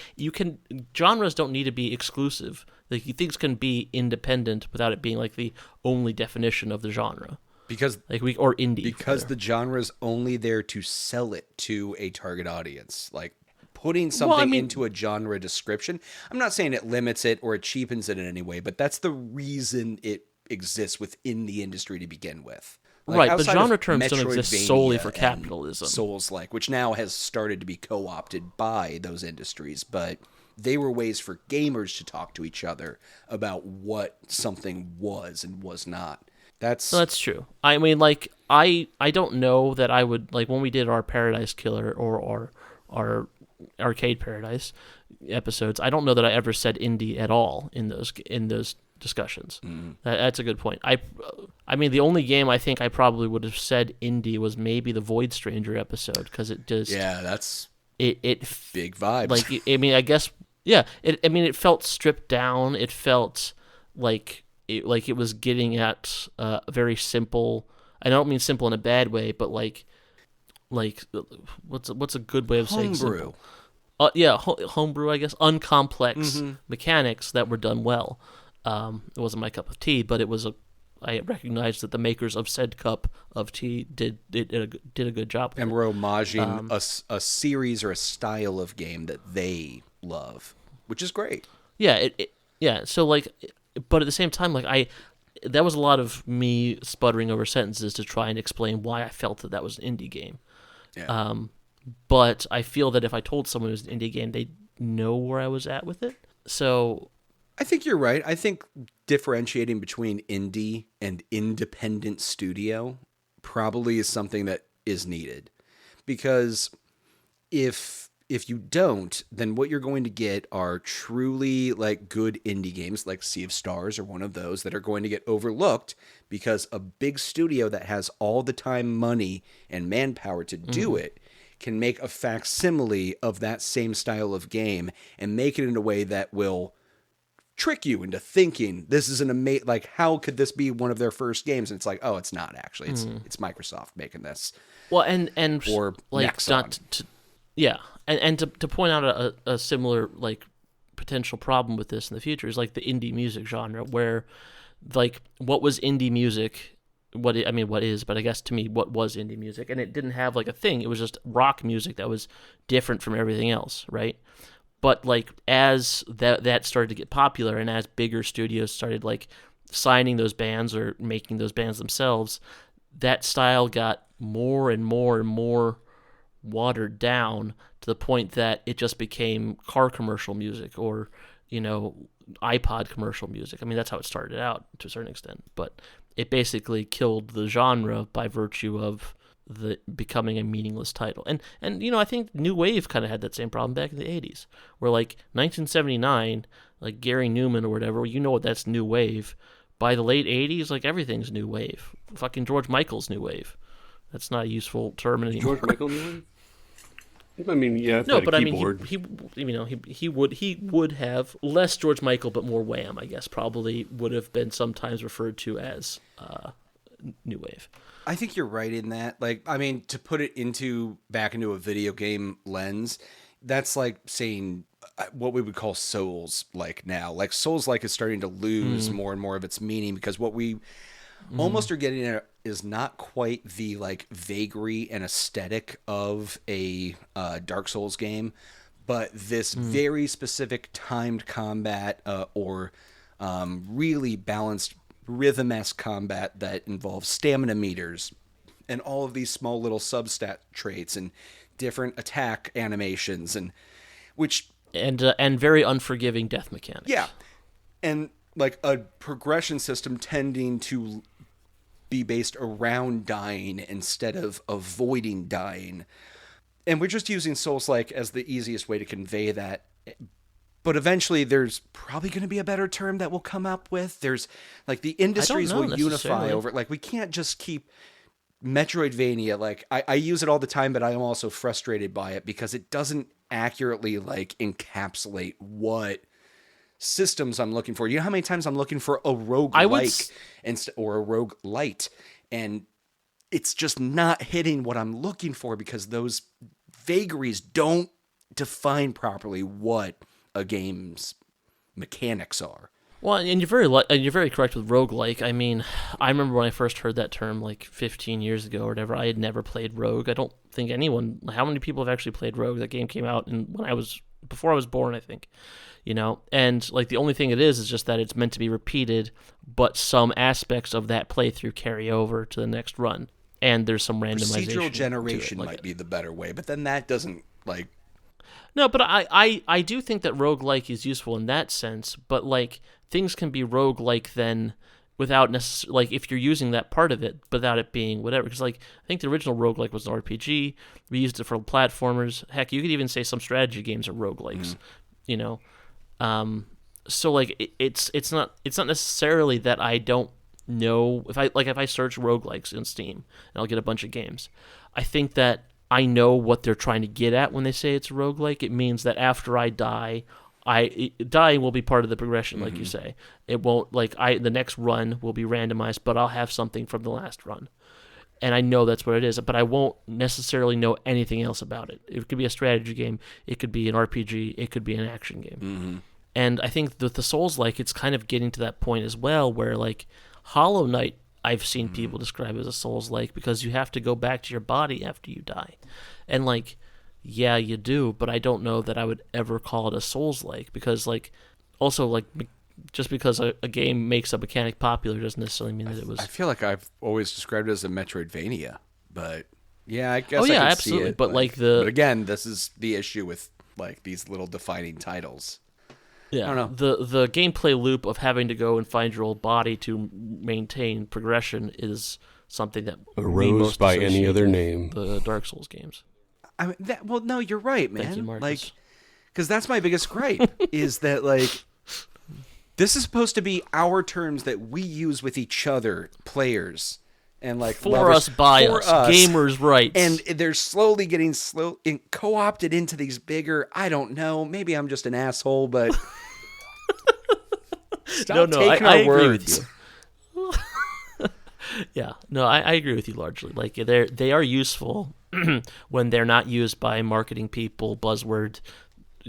Genres don't need to be exclusive. Like, things can be independent without it being like the only definition of the genre. Because Or indie. Because the genre is only there to sell it to a target audience. Like, putting something into a genre description, I'm not saying it limits it or it cheapens it in any way, but that's the reason it exists within the industry to begin with. Like, right, but outside genre of terms don't exist solely for Metroidvania capitalism. and Souls-like, which now has started to be co-opted by those industries, but they were ways for gamers to talk to each other about what something was and was not. That's true. I mean, like, I don't know that I would, like, when we did our Paradise Killer or our Arcade Paradise episodes, I don't know that I ever said indie at all in those discussions. That's a good point. I mean, the only game I think I probably would have said indie was maybe the Void Stranger episode, because it just that's it big vibes. Like, I mean, I guess it felt stripped down. It felt like it was getting at a very simple. I don't mean simple in a bad way, but like what's a good way of saying homebrew? Homebrew, I guess. Uncomplex mechanics that were done well. It wasn't my cup of tea, but it was I recognized that the makers of said cup of tea did a good job. And we're homaging a series or a style of game that they love, which is great. Yeah, So like, but at the same time, like that was a lot of me sputtering over sentences to try and explain why I felt that was an indie game. Yeah. But I feel that if I told someone it was an indie game, they'd know where I was at with it. So I think you're right. I think differentiating between indie and independent studio probably is something that is needed, because if you don't, then what you're going to get are truly like good indie games like Sea of Stars or one of those that are going to get overlooked because a big studio that has all the time, money, and manpower to do it can make a facsimile of that same style of game and make it in a way that will trick you into thinking this is an amazing, like, how could this be one of their first games? And it's like, oh, it's not actually. It's Microsoft making this. Well, and or like Nexon. not to, yeah, and to point out a similar like potential problem with this in the future is like the indie music genre, where like what was indie music. What is, but I guess to me, what was indie music? And it didn't have like a thing. It was just rock music that was different from everything else, right? But like as that started to get popular, and as bigger studios started like signing those bands or making those bands themselves, that style got more and more and more watered down to the point that it just became car commercial music or, iPod commercial music. I mean, that's how it started out to a certain extent, but it basically killed the genre by virtue of the becoming a meaningless title. And I think New Wave kind of had that same problem back in the 80s, where like 1979, like Gary Newman or whatever, what that's New Wave. By the late 80s, like everything's New Wave. Fucking George Michael's New Wave. That's not a useful term anymore. George Michael New Wave? I mean, yeah, if No, had but a I mean, keyboard. he would have less George Michael, but more Wham. I guess probably would have been sometimes referred to as new wave. I think you're right in that. Like, I mean, to put it back into a video game lens, that's like saying what we would call Souls like now. Like Souls like is starting to lose more and more of its meaning because what we almost are getting at is not quite the like vagary and aesthetic of a Dark Souls game, but this very specific timed combat or really balanced rhythm-esque combat that involves stamina meters and all of these small little substat traits and different attack animations and very unforgiving death mechanics. Yeah. And like a progression system tending to be based around dying instead of avoiding dying. And we're just using Souls-like as the easiest way to convey that. But eventually there's probably going to be a better term that we'll come up with. There's like the industries will unify over it. Like we can't just keep Metroidvania. Like I use it all the time, but I am also frustrated by it because it doesn't accurately like encapsulate what systems I'm looking for. You know how many times I'm looking for a roguelike or a roguelite, and it's just not hitting what I'm looking for because those vagaries don't define properly what a game's mechanics are. Well, and you're very correct with roguelike. I mean, I remember when I first heard that term like 15 years ago or whatever. I had never played Rogue. I don't think anyone. How many people have actually played Rogue? That game came out before I was born, I think. You know, and like the only thing it is just that it's meant to be repeated, but some aspects of that playthrough carry over to the next run, and there's some randomization. Procedural generation to it, might be the better way, but then that doesn't like. No, but I do think that roguelike is useful in that sense, but like things can be roguelike then without necessarily, like if you're using that part of it without it being whatever, because like I think the original roguelike was an RPG. We used it for platformers. Heck, you could even say some strategy games are roguelikes, you know. So like it's not necessarily that I don't know if I search roguelikes in Steam and I'll get a bunch of games. I think that I know what they're trying to get at when they say it's a roguelike. It means that after I die, dying will be part of the progression, like you say. It won't the next run will be randomized, but I'll have something from the last run. And I know that's what it is, but I won't necessarily know anything else about it. It could be a strategy game, it could be an RPG, it could be an action game. Mm-hmm. And I think that the Souls-like, it's kind of getting to that point as well, where like Hollow Knight, I've seen people describe as a Souls-like because you have to go back to your body after you die. And like, yeah, you do, but I don't know that I would ever call it a Souls-like because like, also like, just because a game makes a mechanic popular doesn't necessarily mean that it was. I feel like I've always described it as a Metroidvania, but yeah, I guess. Oh yeah, I could absolutely. see it, but but again, this is the issue with like these little defining titles. Yeah, I don't know. The gameplay loop of having to go and find your old body to maintain progression is something that we Arose most by any associate other with name. the Dark Souls games. I mean, well, no, you're right, man. Thank you, Marcus. Like, because that's my biggest gripe is that like. This is supposed to be our terms that we use with each other, players, and like For lovers, us, by for us, gamers' rights. and they're slowly getting co-opted into these bigger. I don't know. Maybe I'm just an asshole, but stop taking I our agree words. with you. Yeah, no, I agree with you largely. Like they are useful when they're not used by marketing people, buzzword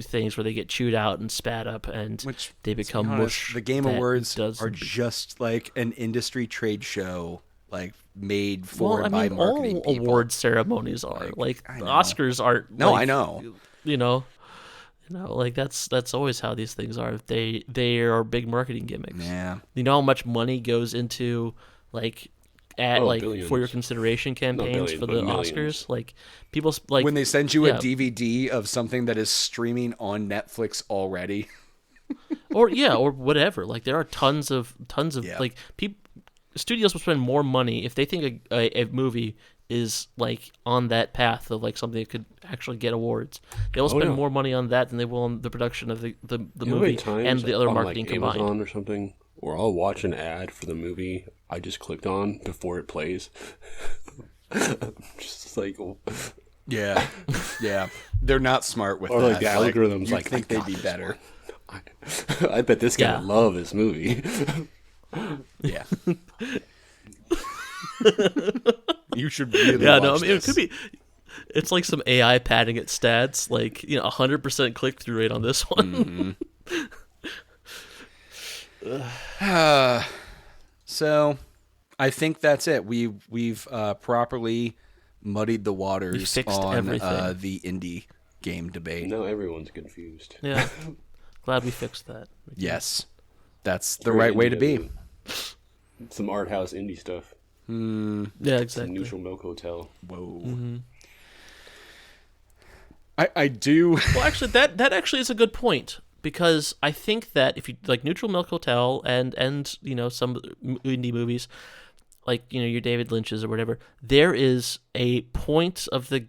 things where they get chewed out and spat up and Which, they become to be honest, mush. The Game that Awards does are be- just like an industry trade show, like made for well, I and by mean, marketing all people. award ceremonies are like I the know. Oscars aren't. No, like, I know. You know, like that's always how these things are. They are big marketing gimmicks. Yeah. You know how much money goes into like Billions. for your consideration campaigns billions, for but the millions. Oscars. Like people like When they send you yeah. a DVD of something that is streaming on Netflix already. or whatever. Like there are tons of Yeah. like studios will spend more money if they think a movie is like on that path of like something that could actually get awards. They will spend yeah. more money on that than they will on the production of the You know how many movie times and the other on, marketing like, combined. Amazon or something, or I'll watch an ad for the movie I just clicked on before it plays. Just like Yeah, yeah. They're not smart with Or that. like the algorithms, you'd like, think I they'd got be this better. I bet this guy Yeah. would love this movie. Yeah. You should really Yeah, watch no, I mean, this. it could be. It's like some AI padding its stats, like 100% click through rate on this one. So, I think that's it. We've properly muddied the waters fixed on everything. the indie game debate. Now everyone's confused. Yeah, glad we fixed that. Yes, that's the Very right way to indie, be. Some art house indie stuff. Yeah, Some exactly. neutral milk hotel. Whoa. I do. Well, actually, that actually is a good point, because I think that if you like Neutral Milk Hotel and some indie movies, like your David Lynch's or whatever, there is a point of the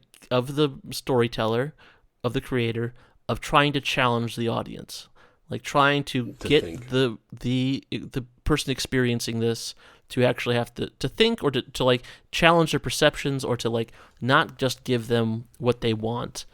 storyteller, of the creator, of trying to challenge the audience, like trying to get think. the person experiencing this to actually have to think, or to like challenge their perceptions, or to like not just give them what they want.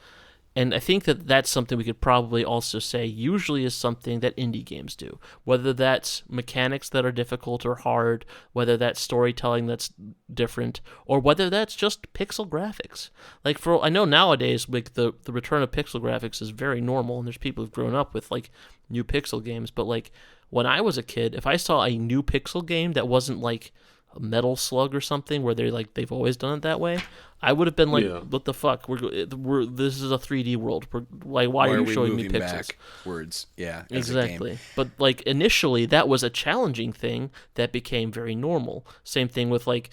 And I think that that's something we could probably also say usually is something that indie games do. Whether that's mechanics that are difficult or hard, whether that's storytelling that's different, or whether that's just pixel graphics. Like I know nowadays, like the return of pixel graphics is very normal, and there's people who've grown up with like new pixel games. But like when I was a kid, if I saw a new pixel game that wasn't like a Metal Slug or something, where they've always done it that way, I would have been like, Yeah. "What the fuck? We're this is a 3D world. We're like, why are you we showing me moving pixels?" backwards? Yeah, as a game. Exactly. But like initially, that was a challenging thing that became very normal. Same thing with like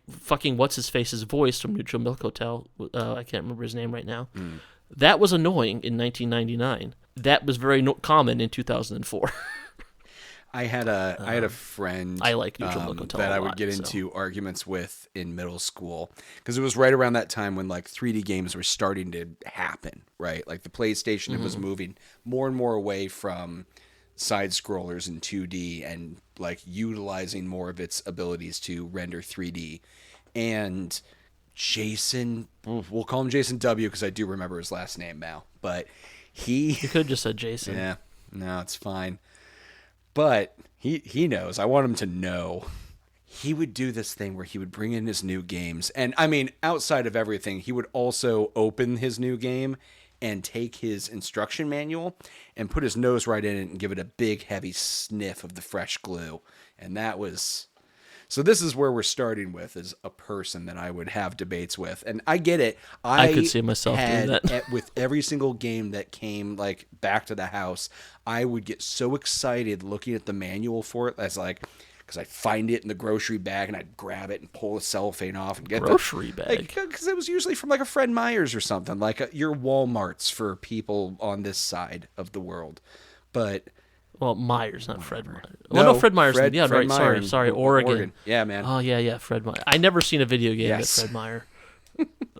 fucking what's his face's voice from Neutral Milk Hotel. I can't remember his name right now. That was annoying in 1999. That was very common in 2004. I had a friend I like Neutral Milk Hotel that a I would lot, get so. into arguments with in middle school, because it was right around that time when like 3D games were starting to happen, right? Like the PlayStation was moving more and more away from side scrollers in 2D and like utilizing more of its abilities to render 3D. And Jason, we'll call him Jason W, because I do remember his last name now, but You could have just said Jason. yeah, no, it's fine. But he knows. I want him to know. He would do this thing where he would bring in his new games. And I mean, outside of everything, he would also open his new game and take his instruction manual and put his nose right in it and give it a big, heavy sniff of the fresh glue. And that was... So this is where we're starting with, is a person that I would have debates with. And I get it. I could see myself doing that. With every single game that came like back to the house, I would get so excited looking at the manual for it. That's like, because I'd find it in the grocery bag and I'd grab it and pull the cellophane off and get Grocery bag? Because it was usually from like a Fred Meyer's or something, like your Walmarts for people on this side of the world. But... Well, Myers, not Fred Meyer. No, No, Fred Meyer's. Fred Right. Meyer Sorry. in Oregon. Yeah, man. Oh yeah, Fred Meyer. I never seen a video game Yes. at Fred Meyer,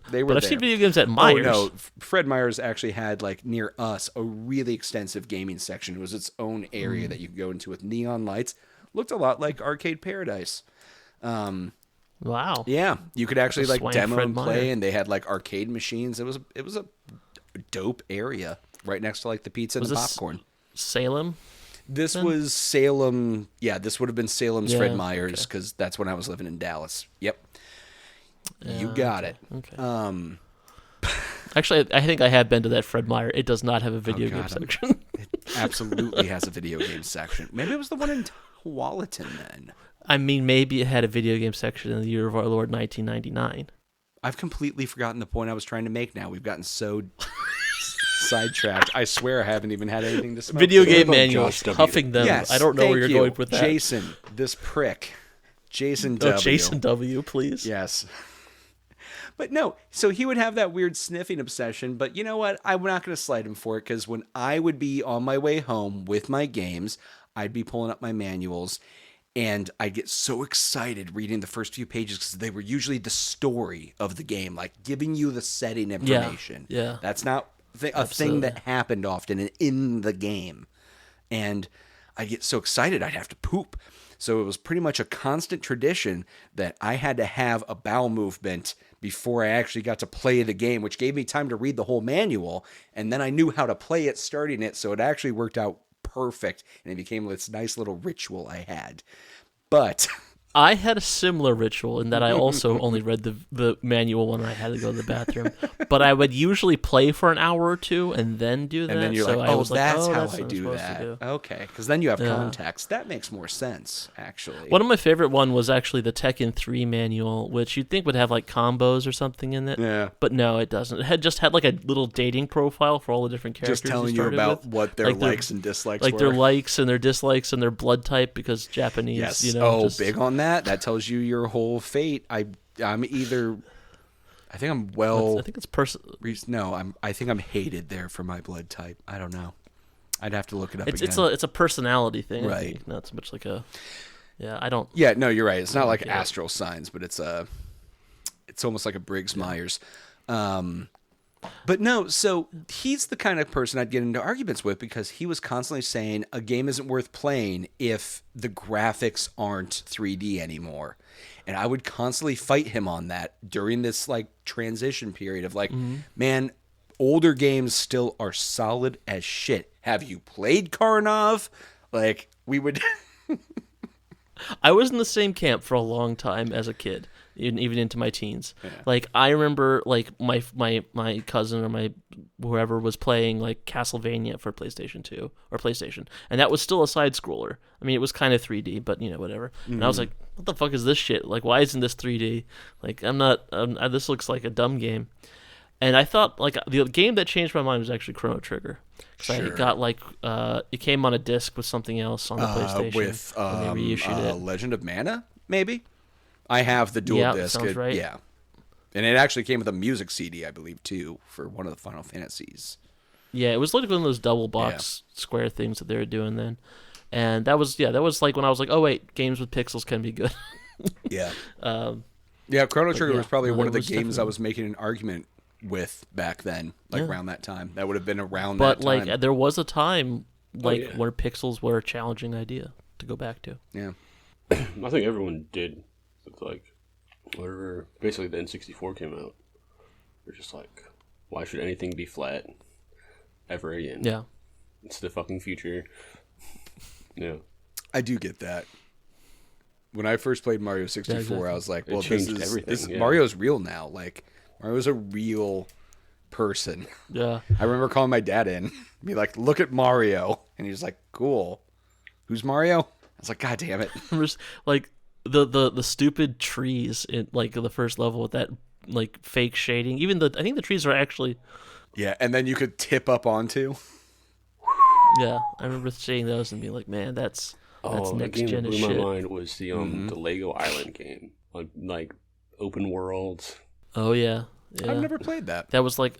They were but I've there. seen video games at Myers. Oh no, Fred Meyer's actually had like near us a really extensive gaming section. It was its own area that you could go into with neon lights. Looked a lot like Arcade Paradise. Wow. Yeah, you could actually like Swank demo Fred and play, Meyer. and they had like arcade machines. It was a dope area right next to like the pizza and Was the this- popcorn. Salem. This was Salem. Yeah, this would have been Salem's Yeah, Fred Meyer's, because that's when I was living in Dallas. Yep. You got it. Okay. Actually, I think I have been to that Fred Meyer. It does not have a video game God, section. It absolutely has a video game section. Maybe it was the one in Tualatin then. I mean, maybe it had a video game section in the year of our Lord 1999. I've completely forgotten the point I was trying to make now. We've gotten so sidetracked. I swear I haven't even had anything to smoke. Video today. game about manuals, Josh W? huffing them. Yes, I don't know where thank you're you. going with that. Jason, this prick. Jason Oh, W. Jason W, please. Yes. But no, so he would have that weird sniffing obsession, but you know what? I'm not going to slight him for it, because when I would be on my way home with my games, I'd be pulling up my manuals, and I'd get so excited reading the first few pages, because they were usually the story of the game, like giving you the setting information. Yeah. That's not a thing Absolutely. that happened often in the game. And I'd get so excited I'd have to poop. So it was pretty much a constant tradition that I had to have a bowel movement before I actually got to play the game, which gave me time to read the whole manual. And then I knew how to play it starting it. So it actually worked out perfect. And it became this nice little ritual I had. But I had a similar ritual in that I also only read the manual when I had to go to the bathroom. But I would usually play for an hour or two and then do that. And then you're so like, I oh, was that's like, how that's I what I'm do supposed that. to do. Okay, because then you have Yeah. context. That makes more sense, actually. One of my favorite one was actually the Tekken 3 manual, which you'd think would have like combos or something in it. Yeah. But no, it doesn't. It just had like a little dating profile for all the different characters. Just telling you started about with. what their Like their- likes and dislikes like were. their likes and their dislikes and their blood type, because Japanese, Yes. you know. just- big on that. That tells you your whole fate. I'm either. I think I'm well. I think it's No, I think I'm hated there for my blood type. I don't know. I'd have to look it up it's again. it's a personality thing, I Right. think, not so much like a. Yeah, I don't. Yeah, no, you're right. It's not like Yeah. astral signs, but it's almost like a Briggs Myers. But no, so he's the kind of person I'd get into arguments with because he was constantly saying a game isn't worth playing if the graphics aren't 3D anymore. And I would constantly fight him on that during this like transition period of like, man, older games still are solid as shit. Have you played Karnov? Like we would I was in the same camp for a long time as a kid, even into my teens. Like I remember, like my cousin or my whoever was playing like Castlevania for PlayStation 2 or PlayStation, and that was still a side scroller. I mean, it was kind of 3D, but you know, whatever. And I was like, "What the fuck is this shit? Like, why isn't this 3D? Like, I'm not. This looks like a dumb game." And I thought like the game that changed my mind was actually Chrono Trigger. Because I got like it came on a disc with something else on the PlayStation with when they reissued it. Legend of Mana, maybe. I have the dual Yeah, disc. sounds right. Yeah, and it actually came with a music CD, I believe, too, for one of the Final Fantasies. Yeah, it was like one of those double box square things that they were doing then, and that was like when I was like, oh wait, games with pixels can be good. Yeah, Chrono Trigger yeah, was probably no, one of that the was games I definitely- was making an argument with back then, like around that time. That would have been around But that time. like there was a time like yeah. where pixels were a challenging idea to go back to. Yeah, I think everyone did. It's like, whatever. Basically, the N64 came out. They're just like, why should anything be flat ever again? Yeah. It's the fucking future. Yeah. I do get that. When I first played Mario 64, exactly. I was like, It well, changed everything, this yeah. Mario's real now. Like, Mario's a real person. Yeah. I remember calling my dad in, be like, look at Mario. And he was like, cool. Who's Mario? I was like, God damn it. Like the stupid trees in like the first level with that like fake shading. Even I think the trees are actually. Yeah, and then you could tip up onto. Yeah, I remember seeing those and being like, man, that's Oh, the next game gen that as blew my shit. mind was the Lego Island game. Like open world. Oh yeah. I've never played that. That was like,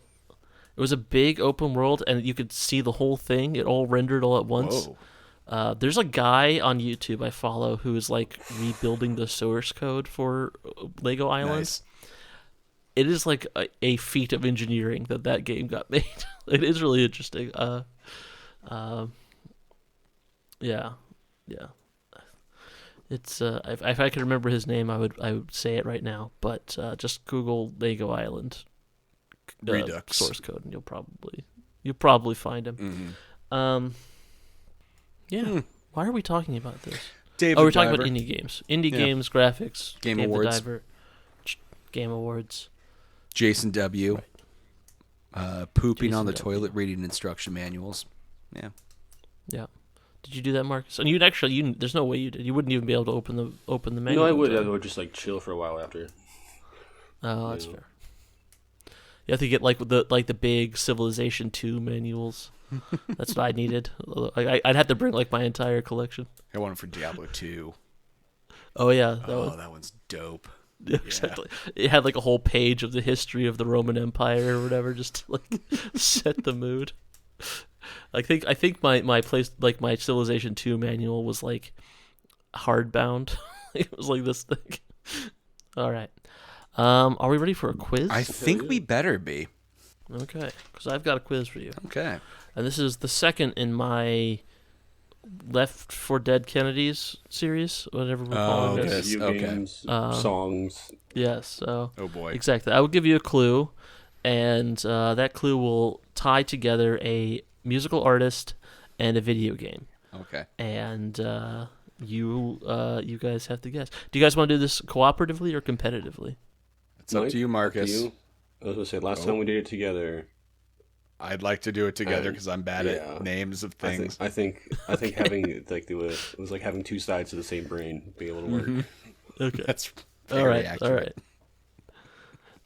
it was a big open world, and you could see the whole thing. It all rendered all at once. Whoa. There's a guy on YouTube I follow who is like rebuilding the source code for Lego Island. Nice. It is like a feat of engineering that game got made. It is really interesting. Yeah. It's if I could remember his name, I would say it right now. But just Google Lego Island Redux. source code, and you'll probably find him. Mm-hmm. Yeah. Why are we talking about this? David We're talking Diver. about indie games. Indie Yeah. games, graphics, Game Dave the Awards. Diver, Game Awards. Jason W. Pooping Jason on the W. toilet, reading instruction manuals. Yeah. Yeah. Did you do that, Marcus? And there's no way you did. You wouldn't even be able to open the menu. No, I would. I would just like chill for a while after. Oh, that's fair. You have to get like the big Civilization 2 manuals. That's what I needed. I'd have to bring like my entire collection. I want it for Diablo 2. Oh yeah, That one's dope. exactly. It had like a whole page of the history of the Roman Empire or whatever, just to like set the mood. I think my place, like my Civilization 2 manual, was like hardbound. It was like this thing. All right. Are we ready for a quiz? I think we better be. Okay, because I've got a quiz for you. Okay. And this is the second in my Left 4 Dead Kennedys series, whatever we're calling okay. this. Video games, songs. Yes. So Oh boy. exactly. I will give you a clue, and that clue will tie together a musical artist and a video game. Okay. And you guys have to guess. Do you guys want to do this cooperatively or competitively? It's up to you, Marcus. Up to you. I was going to say, last time we did it together. I'd like to do it together because I'm bad at names of things. I think having it was like having two sides of the same brain be able to work. Okay. That's all very right. accurate.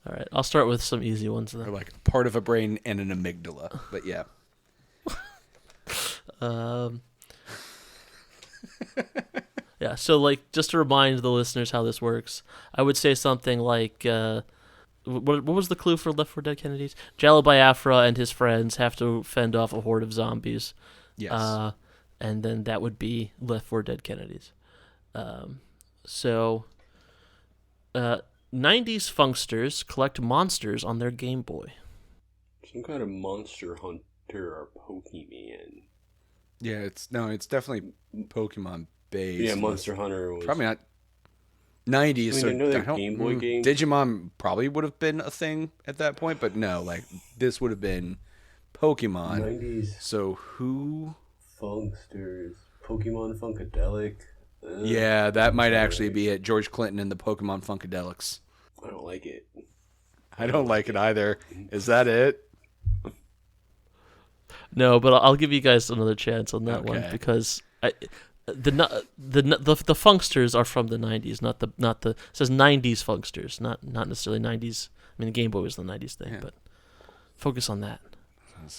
All right. I'll start with some easy ones then. Or like part of a brain and an amygdala. But yeah. Yeah, so like just to remind the listeners how this works, I would say something like what was the clue for Left 4 Dead Kennedys? Jello Biafra and his friends have to fend off a horde of zombies. Yes. And then that would be Left 4 Dead Kennedys. So 90s funksters collect monsters on their Game Boy. Some kind of monster hunter or Pokemon. Yeah, it's definitely Pokemon based. Yeah, Monster Hunter was probably not 90s. I know that Game Boy game. Digimon probably would have been a thing at that point, but no, like this would have been Pokemon. 90s. So who? Funksters, Pokemon Funkadelic. Yeah, that might actually be it. George Clinton and the Pokemon Funkadelics. I don't like it. I don't like it either. Is that it? No, but I'll give you guys another chance on that one because the funksters are from the 90s, not the it says 90s funksters, not necessarily 90s. I mean, the Game Boy was the 90s thing, but focus on that.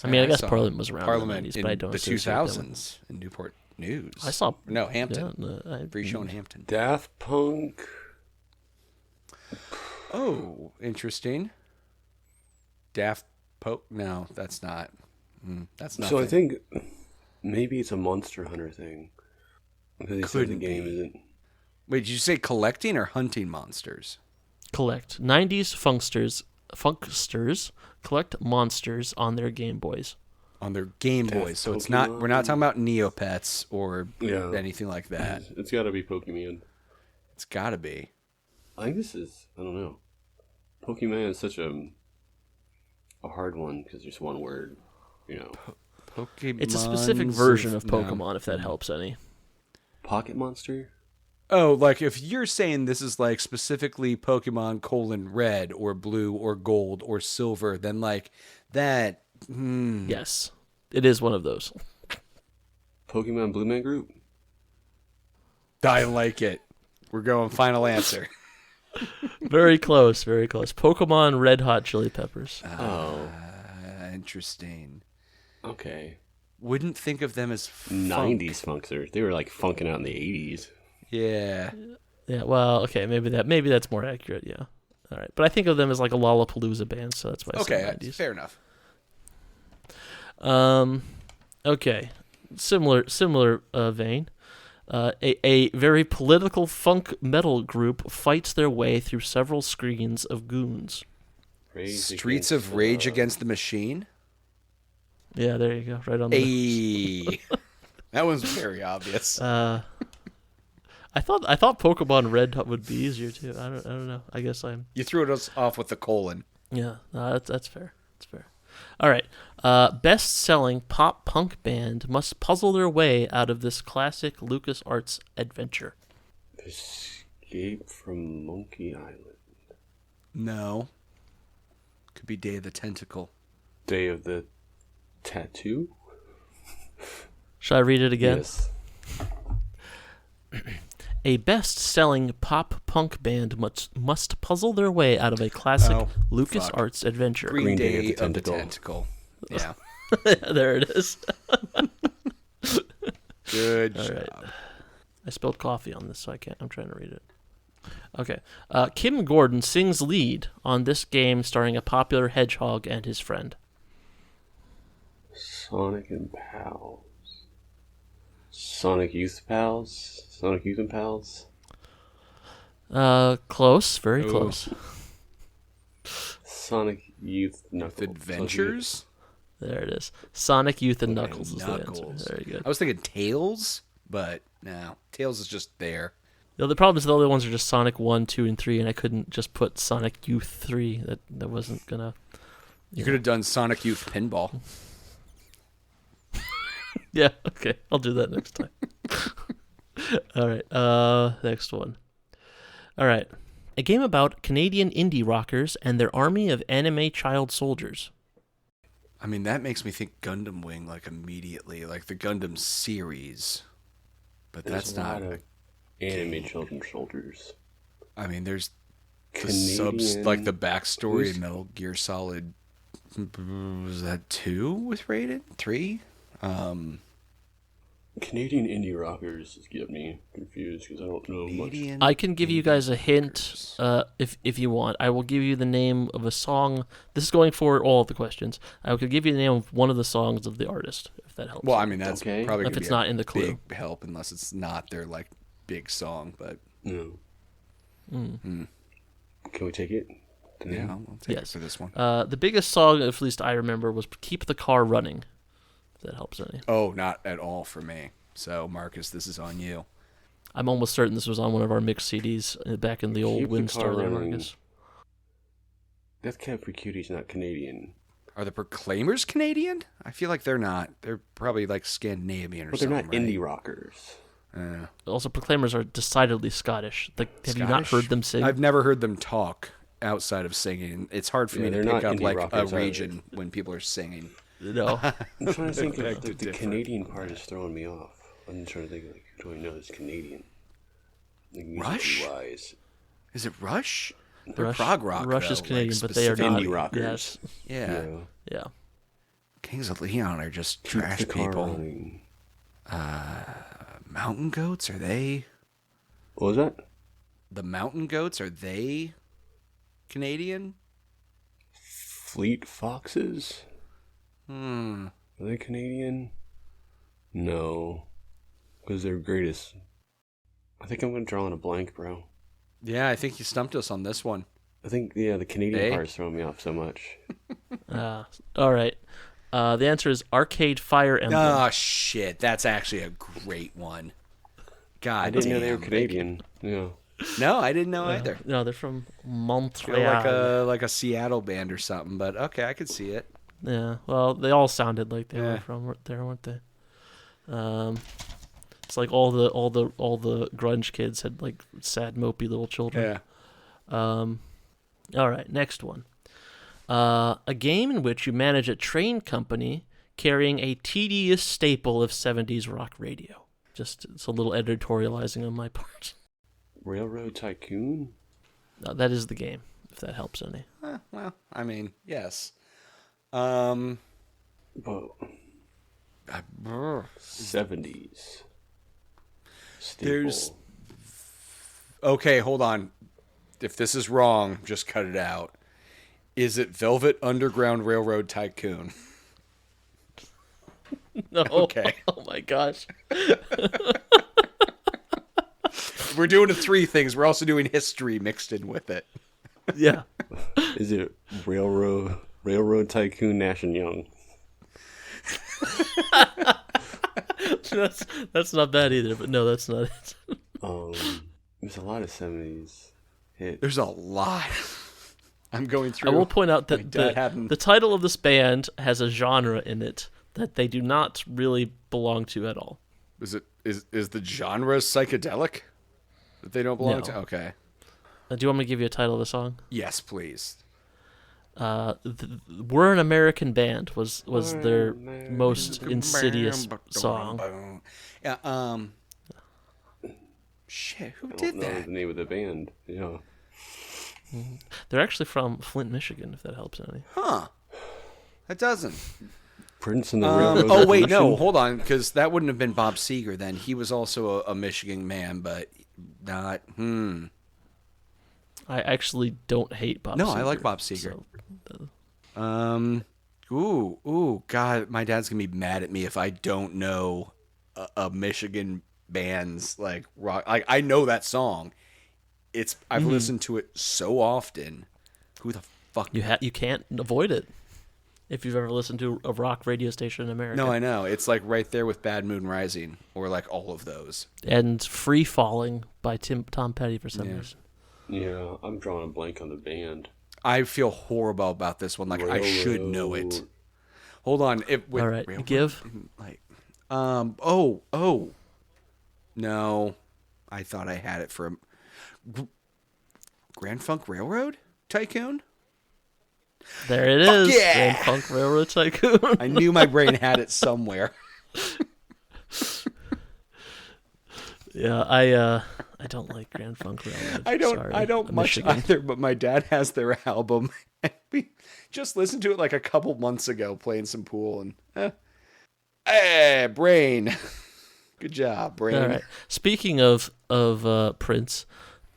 I mean, I guess Parliament was around in the 90s, but I don't the associate 2000s in Newport News. I saw Hampton. Yeah, Free show in Hampton. Daft Punk. Oh, interesting. Daft Poke? No, that's not. That's not. So I think maybe it's a Monster Hunter thing. Because he said the game isn't. Wait, did you say collecting or hunting monsters? Collect 90s funksters collect monsters on their Game Boys. On their Game Boys, so it's not. We're not talking about Neopets or anything like that. It's got to be Pokemon. It's got to be. I think this is. I don't know. Pokemon is such a hard one because there's one word. You know. Pokemon. It's a specific version of Pokemon, if that helps any. Pocket Monster. Oh, like if you're saying this is like specifically Pokemon red or blue or gold or silver, then like that. Yes, it is one of those. Pokemon Blue Man Group. I like it. We're going final answer. Very close, very close. Pokemon Red Hot Chili Peppers. Interesting. Okay. Wouldn't think of them as 90s funksters. They were like funking out in the 80s. Yeah. Yeah, well, okay, maybe that's more accurate, yeah. All right. But I think of them as like a Lollapalooza band, so that's why I said 90s. Fair enough. Okay. Similar vein. A very political funk metal group fights their way through several screens of goons. Streets of Rage Against the Machine? Yeah, there you go. Right on the That one's very obvious. I thought Pokemon Red would be easier too. I don't know. I guess I'm. You threw us off with the colon. Yeah, no, that's fair. That's fair. All right. Best-selling pop punk band must puzzle their way out of this classic LucasArts adventure. Escape from Monkey Island. No. Could be Day of the Tentacle. Day of the Tattoo? Should I read it again? Yes. A best-selling pop-punk band must puzzle their way out of a classic LucasArts adventure. Green Day of the Tentacle. Yeah. There it is. Good All job. right. I spilled coffee on this, so I'm trying to read it. Okay. Kim Gordon sings lead on this game starring a popular hedgehog and his friend. Sonic and Pals. Sonic Youth Pals? Sonic Youth and Pals? Close. Very close. Sonic Youth With Adventures? There it is. Sonic, Youth, and Okay, Knuckles is the answer. Knuckles. Very good. I was thinking Tails, but no, Tails is just there. The problem is the other ones are just Sonic 1, 2, and 3, and I couldn't just put Sonic Youth 3. That wasn't gonna. You could have done Sonic Youth Pinball. Yeah, okay. I'll do that next time. All right. Next one. All right. A game about Canadian indie rockers and their army of anime child soldiers. I mean, that makes me think Gundam Wing like immediately, like the Gundam series. But There's that's a not. lot of anime children soldiers. I mean, there's the Canadian... subs, like the backstory Who's- in Metal Gear Solid. Was that 2 was rated? 3? Canadian indie rockers get me confused because I don't know Canadian I can give you guys a hint rockers. if you want. I will give you the name of a song. This is going for all of the questions. I could give you the name of one of the songs of the artist, if that helps. Well, I mean, that's Okay. probably If gonna it's be a not in the clue. big help unless it's not their like big song. But No. Can we take it? yeah, I'll take it Yes. for this one. The biggest song, at least I remember, was "Keep the Car Running." If that helps any. Oh, not at all for me. So, Marcus, this is on you. I'm almost certain this was on one of our mixed CDs back in the old Keep the Windstar Car there, Running. Marcus. Death Cab for Cutie's not Canadian. Are the Proclaimers Canadian? I feel like they're not. They're probably like Scandinavian or But they're something. not indie rockers. Also, Proclaimers are decidedly Scottish. Have you not heard them sing? I've never heard them talk outside of singing. It's hard for Yeah, me to they're pick not up indie like a rockers either. region when people are singing. No. I'm trying to think Beg of to the differ. Canadian part is throwing me off. I'm trying to think like who do I know is Canadian? Like, Rush? musically-wise. Is it Rush? They're Rush, prog rock. Rush though, is Canadian, like, but they are specific- not. Indie rockers. Yes. Yeah. Yeah. Kings of Leon are just Keep trash the car people. running. Mountain goats, are they? What was that? The mountain goats, are they Canadian? Fleet Foxes? Hmm. Are they Canadian? No. Because they're greatest. I think I'm going to draw on a blank, bro. Yeah, I think you stumped us on this one. I think, yeah, the Canadian Eh? part is throwing me off so much. All right. The answer is Arcade Fire Emblem. Oh, shit. That's actually a great one. God I didn't know they were damn. Canadian. Yeah. No, I didn't know either. No, they're from Feel Montreal. like a Seattle band or something, but okay, I could see it. Yeah. Well, they all sounded like they Yeah. were from there, weren't they? It's like all the grunge kids had like sad, mopey little children. Yeah. All right, next one. A game in which you manage a train company carrying a tedious staple of 70s rock radio. Just it's a little editorializing on my part. Railroad Tycoon? That is the game, if that helps any. Well, I mean, yes. Well, Brr. 70s. Staple. There's- Okay, hold on. If this is wrong, just cut it out. Is it Velvet Underground Railroad Tycoon? No. Okay. Oh my gosh. We're doing the three things. We're also doing history mixed in with it. Yeah. Is it Railroad Tycoon Nash and Young? That's not bad either, but no, that's not it. There's a lot of 70s hits. There's a lot. I'm going I through. will point out my that dad having- the title of this band has a genre in it that they do not really belong to at all. Is the genre psychedelic that they don't belong No. to? Okay. Do you want me to give you a title of the song? Yes, please. We're an American Band was their most insidious song. Yeah. Shit. Who I don't did know that? the name of the band. Yeah. They're actually from Flint, Michigan, if that helps any. Huh. That doesn't. Prince and the Railroad Oh wait, no, Revolution? hold on, because that wouldn't have been Bob Seger then. He was also a Michigan man, but not. I actually don't hate Bob No, Seger. I like Bob Seger. So, Ooh, God, my dad's gonna be mad at me if I don't know a Michigan band's like rock. Like I know that song. I've listened to it so often. Who the fuck? you can't avoid it. If you've ever listened to a rock radio station in America. No, I know. It's like right there with Bad Moon Rising, or like all of those. And Free Falling by Tom Petty for some reason. Yeah, I'm drawing a blank on the band. I feel horrible about this one. Like, I should know it. Hold on. All right, give. Like, no. I thought I had it from Grand Funk Railroad Tycoon? There it is. Yeah! Grand Funk Railroad Tycoon. I knew my brain had it somewhere. Yeah, I don't like Grand Funk Railroad. I don't I'm much Michigan. either, but my dad has their album. And we just listened to it like a couple months ago playing some pool and hey, Brain. Good job, Brain. All right. Speaking of Prince,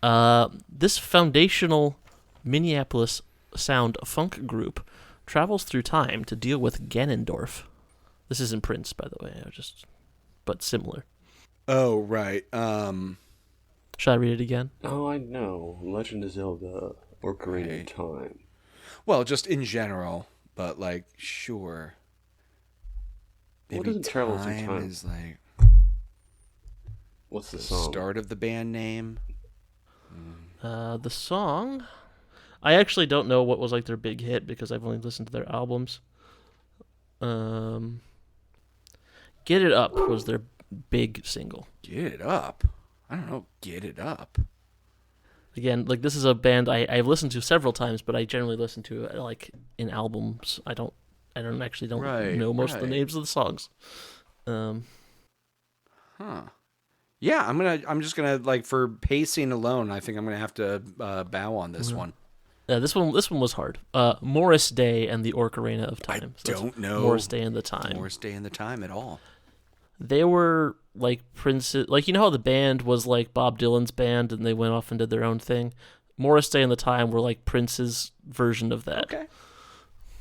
this foundational Minneapolis sound funk group travels through time to deal with Ganondorf. This isn't Prince, by the way. But similar. Oh, right. Should I read it again? Oh, I know. Legend of Zelda, Ocarina of Time. Well, just in general, but like, sure. What Maybe doesn't travel through time? is like What's the the song? start of the band name. The song, I actually don't know what was like their big hit because I've only listened to their albums. Get It Up was their big single. Get It Up. I don't know. Get It Up. Again, like this is a band I've listened to several times, but I generally listen to it like in albums. I don't Right, know most of the right. names of the songs. Huh. Yeah, I'm just gonna like for pacing alone. I think I'm gonna have to bow on this one. Yeah, this one was hard. Morris Day and the Ocarina of Time. I don't know Morris Day and the Time. Morris Day and the Time at all. They were like Prince's, like you know how the band was like Bob Dylan's band and they went off and did their own thing. Morris Day and the Time were like Prince's version of that. Okay.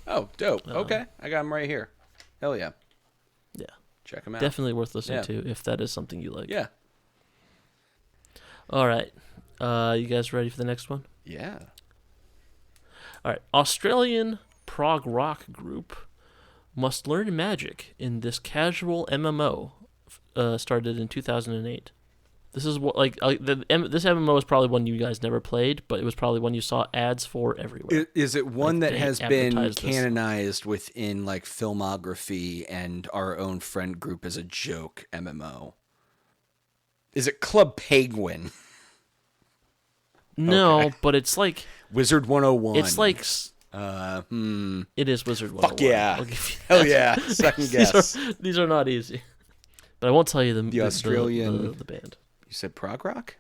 Oh, dope. Okay, I got him right here. Hell yeah. Yeah, Check him out. definitely worth listening Yeah. to if that is something you like. Yeah. All right, you guys ready for the next one? Yeah. All right, Australian prog rock group must learn magic in this casual MMO. Started in 2008. This is what this MMO is probably one you guys never played, but it was probably one you saw ads for everywhere. Is it one Like, that they has been advertised this. canonized within like filmography and our own friend group as a joke MMO? Is it Club Penguin? No, Okay. but it's like Wizard 101. it's like it is Wizard 101. Fuck yeah. I'll give you Hell that. yeah. Second guess. These are not easy, but I won't tell you the Australian- the band. You said prog rock?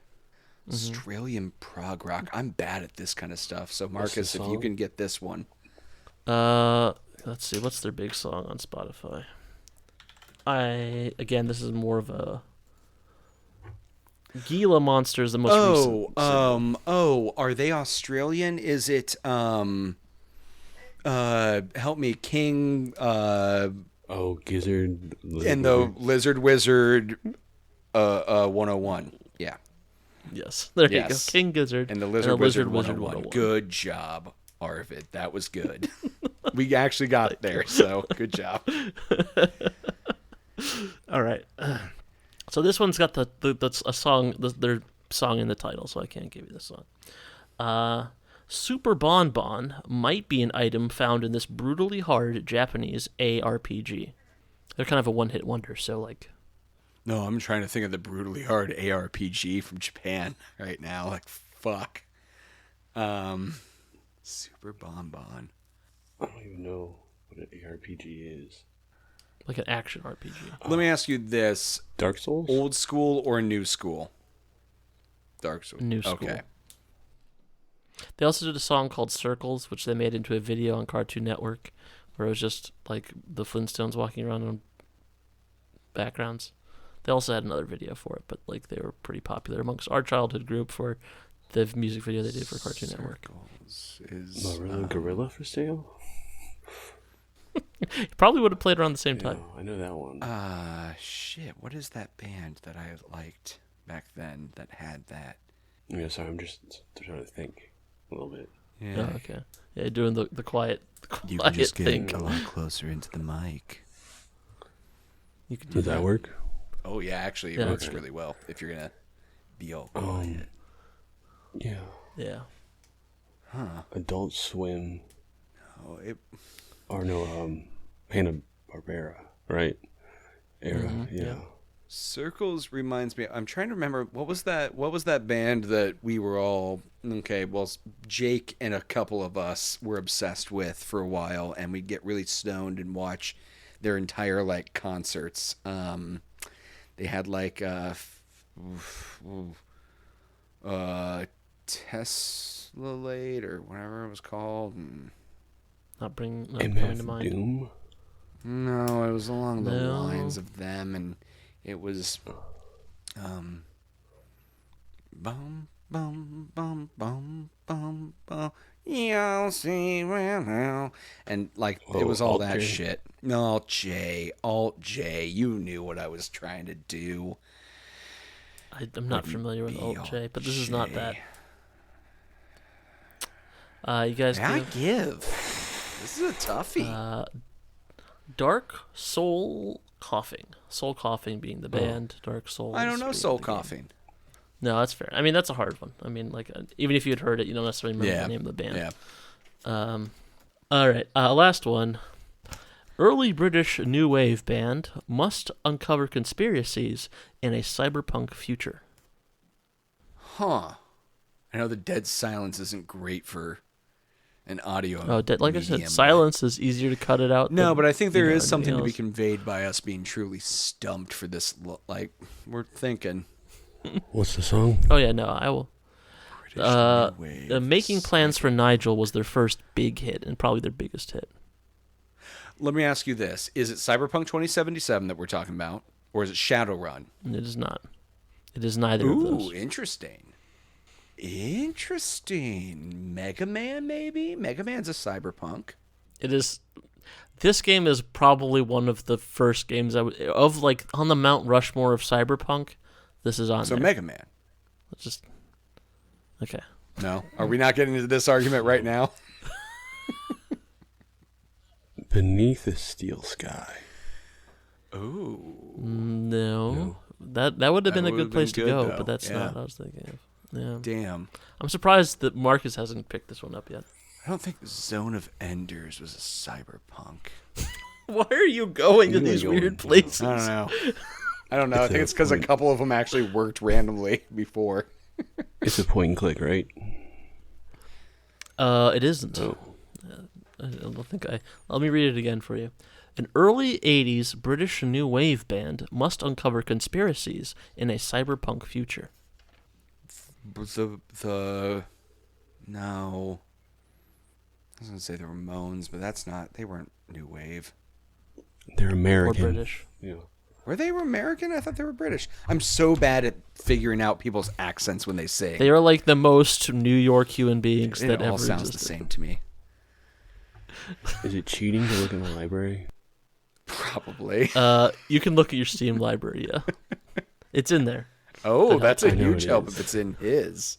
Australian prog rock. I'm bad at this kind of stuff. So Marcus, if you song? can get this one. Let's see, what's their big song on Spotify? This is more of a Gila Monster is the most recent. Are they Australian? Is it help me, King Oh, Gizzard. and the Lizard Wizard 101. Yeah. Yes, there you go. Yes. King Gizzard And the Lizard Wizard Wizard 101. Good job, Arvid. That was good. We actually got there, so good job. All right. So this one's got a song, their song in the title, so I can't give you the song. Super Bon Bon might be an item found in this brutally hard Japanese ARPG. They're kind of a one-hit wonder, so like... No, I'm trying to think of the brutally hard ARPG from Japan right now. Like, fuck. Super Bon Bon. I don't even know what an ARPG is. Like an action RPG. Let me ask you this. Dark Souls? Old school or new school? Dark Souls. New school. Okay. They also did a song called Circles, which they made into a video on Cartoon Network, where it was just like the Flintstones walking around on backgrounds. They also had another video for it, but like they were pretty popular amongst our childhood group for the music video they did for Cartoon Network. Circles is Marilla Gorilla for sale? You probably would have played around the same time. Yeah, I know that one. shit. What is that band that I liked back then that had that? Yeah, sorry, I'm just trying to think a little bit. Yeah. Oh, okay. Yeah, doing the quiet, You quiet can just get thing. a lot closer into the mic. You could do Does that work? Oh, yeah, actually, it Yeah. works really well if you're going to be all quiet. Yeah. Yeah. Adult Swim. Oh, it... Or no, Hanna-Barbera, right? Era, yeah. Circles reminds me. I'm trying to remember what was that band that we were all Jake and a couple of us were obsessed with for a while, and we'd get really stoned and watch their entire like concerts. They had like Teslalate or whatever it was called. Not coming to MF mind. Doom? No, it was along the No. lines of them, and it was, bum bum bum bum bum bum. You'll see when now, and like it was all Alt that J? shit. Alt J. You knew what I was trying to do. I'm not familiar with Alt J, but this is not that. You guys I give give. This is a toughie. Dark Soul Coughing. Soul Coughing being the band. Dark Soul. I don't know soul coughing. No, that's fair. I mean, that's a hard one. I mean, like even if you had heard it, you don't necessarily remember the name of the band. Yeah. All right. Last one. Early British new wave band must uncover conspiracies in a cyberpunk future. Huh. I know the dead silence isn't great for an audio. Like I medium, said, silence is easier to cut it out. No, than, but I think there is something to be else. conveyed by us being truly stumped for this. Like, we're thinking. What's the song? Oh yeah, no, I will. British New Wave, Making Plans for Nigel was their first big hit and probably their biggest hit. Let me ask you this. Is it Cyberpunk 2077 that we're talking about? Or is it Shadowrun? And it is not. It is neither of those. Ooh, interesting. Mega Man, maybe? Mega Man's a cyberpunk. It is. This game is probably one of the first games of like on the Mount Rushmore of cyberpunk. This is on So there. Mega Man. Let's just. Okay. No? Are we not getting into this argument right now? Beneath a Steel Sky. Ooh. No. That would have been a would've good place been to good, go, though. but that's Yeah. not what I was thinking of. Yeah. Damn. I'm surprised that Marcus hasn't picked this one up yet. I don't think Zone of Enders was a cyberpunk. Why are you going to You were these going- weird places? I don't know. I don't know. I It's think a it's because a point. couple of them actually worked randomly before. It's a point and click, right? It isn't. Oh. I don't think I. Let me read it again for you. An early 80s British new wave band must uncover conspiracies in a cyberpunk future. No. I was going to say the Ramones, but that's not. They weren't new wave. They're Or American. British. Yeah. Were they American? I thought they were British. I'm so bad at figuring out people's accents when they sing. They are like the most New York human beings It that all ever sounds existed. the same to me. Is it cheating to look in the library? Probably. You can look at your Steam library, yeah. It's in there. Oh, that's a I know huge it help is. if it's in his.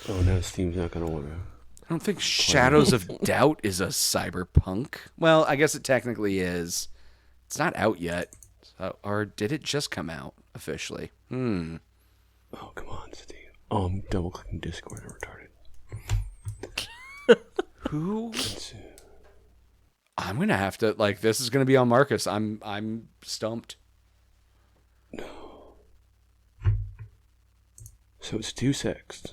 Oh, now Steam's not going to want to. I don't think Shadows of Doubt is a cyberpunk. Well, I guess it technically is. It's not out yet. So, or did it just come out officially? Oh, come on, Steve. Oh, I'm double clicking Discord. I'm retarded. Who? Let's see. I'm gonna have to this is gonna be on Marcus. I'm stumped. So it's Deus Ex.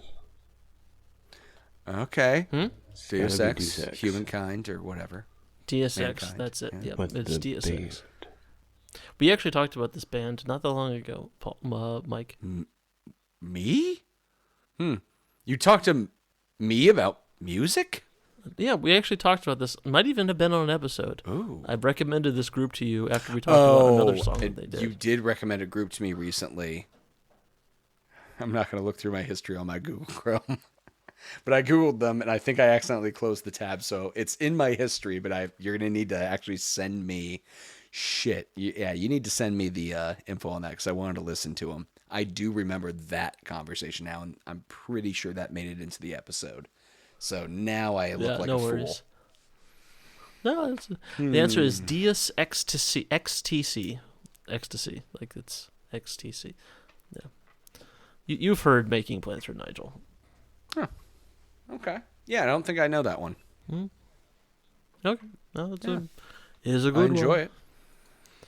Okay. Deus Gotta be Ex, Deus Ex. Humankind, or whatever. DSX, Mankind, that's it. yeah. Yep, But it's the DSX. band. We actually talked about this band not that long ago, Mike. Me? You talked to me about music? Yeah, we actually talked about this. Might even have been on an episode. Ooh. I've recommended this group to you after we talked about another song that they did. You did recommend a group to me recently. I'm not going to look through my history on my Google Chrome. But I Googled them, and I think I accidentally closed the tab. So it's in my history, but you're going to need to actually send me shit. You need to send me the info on that because I wanted to listen to them. I do remember that conversation now, and I'm pretty sure that made it into the episode. So now I look like no a fool. worries. No, the answer is Deus Ecstasy. Ecstasy. Ecstasy. Like it's XTC. Yeah. You've heard Making Plans for Nigel. Huh. Okay. Yeah, I don't think I know that one. Okay. No, it is a good one. I enjoy it.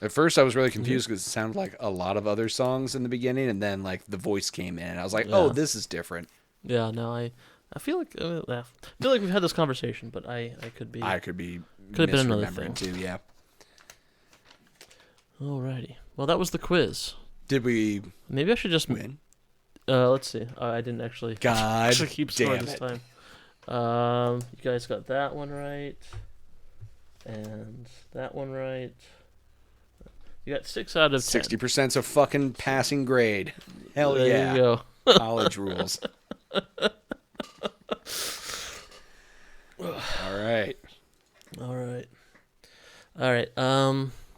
At first, I was really confused because it sounded like a lot of other songs in the beginning, and then like the voice came in, and I was like, "Oh, this is different." Yeah. No, I feel like we've had this conversation, but I could be could have been another thing too. Yeah. Alrighty. Well, that was the quiz. Did we? Maybe I should just win? Let's see. I didn't actually. God keep score damn this it. time. You guys got that one right, and that one right. You got 6 out of 10. 60%'s a fucking passing grade. Hell there yeah. you go. College rules. All right.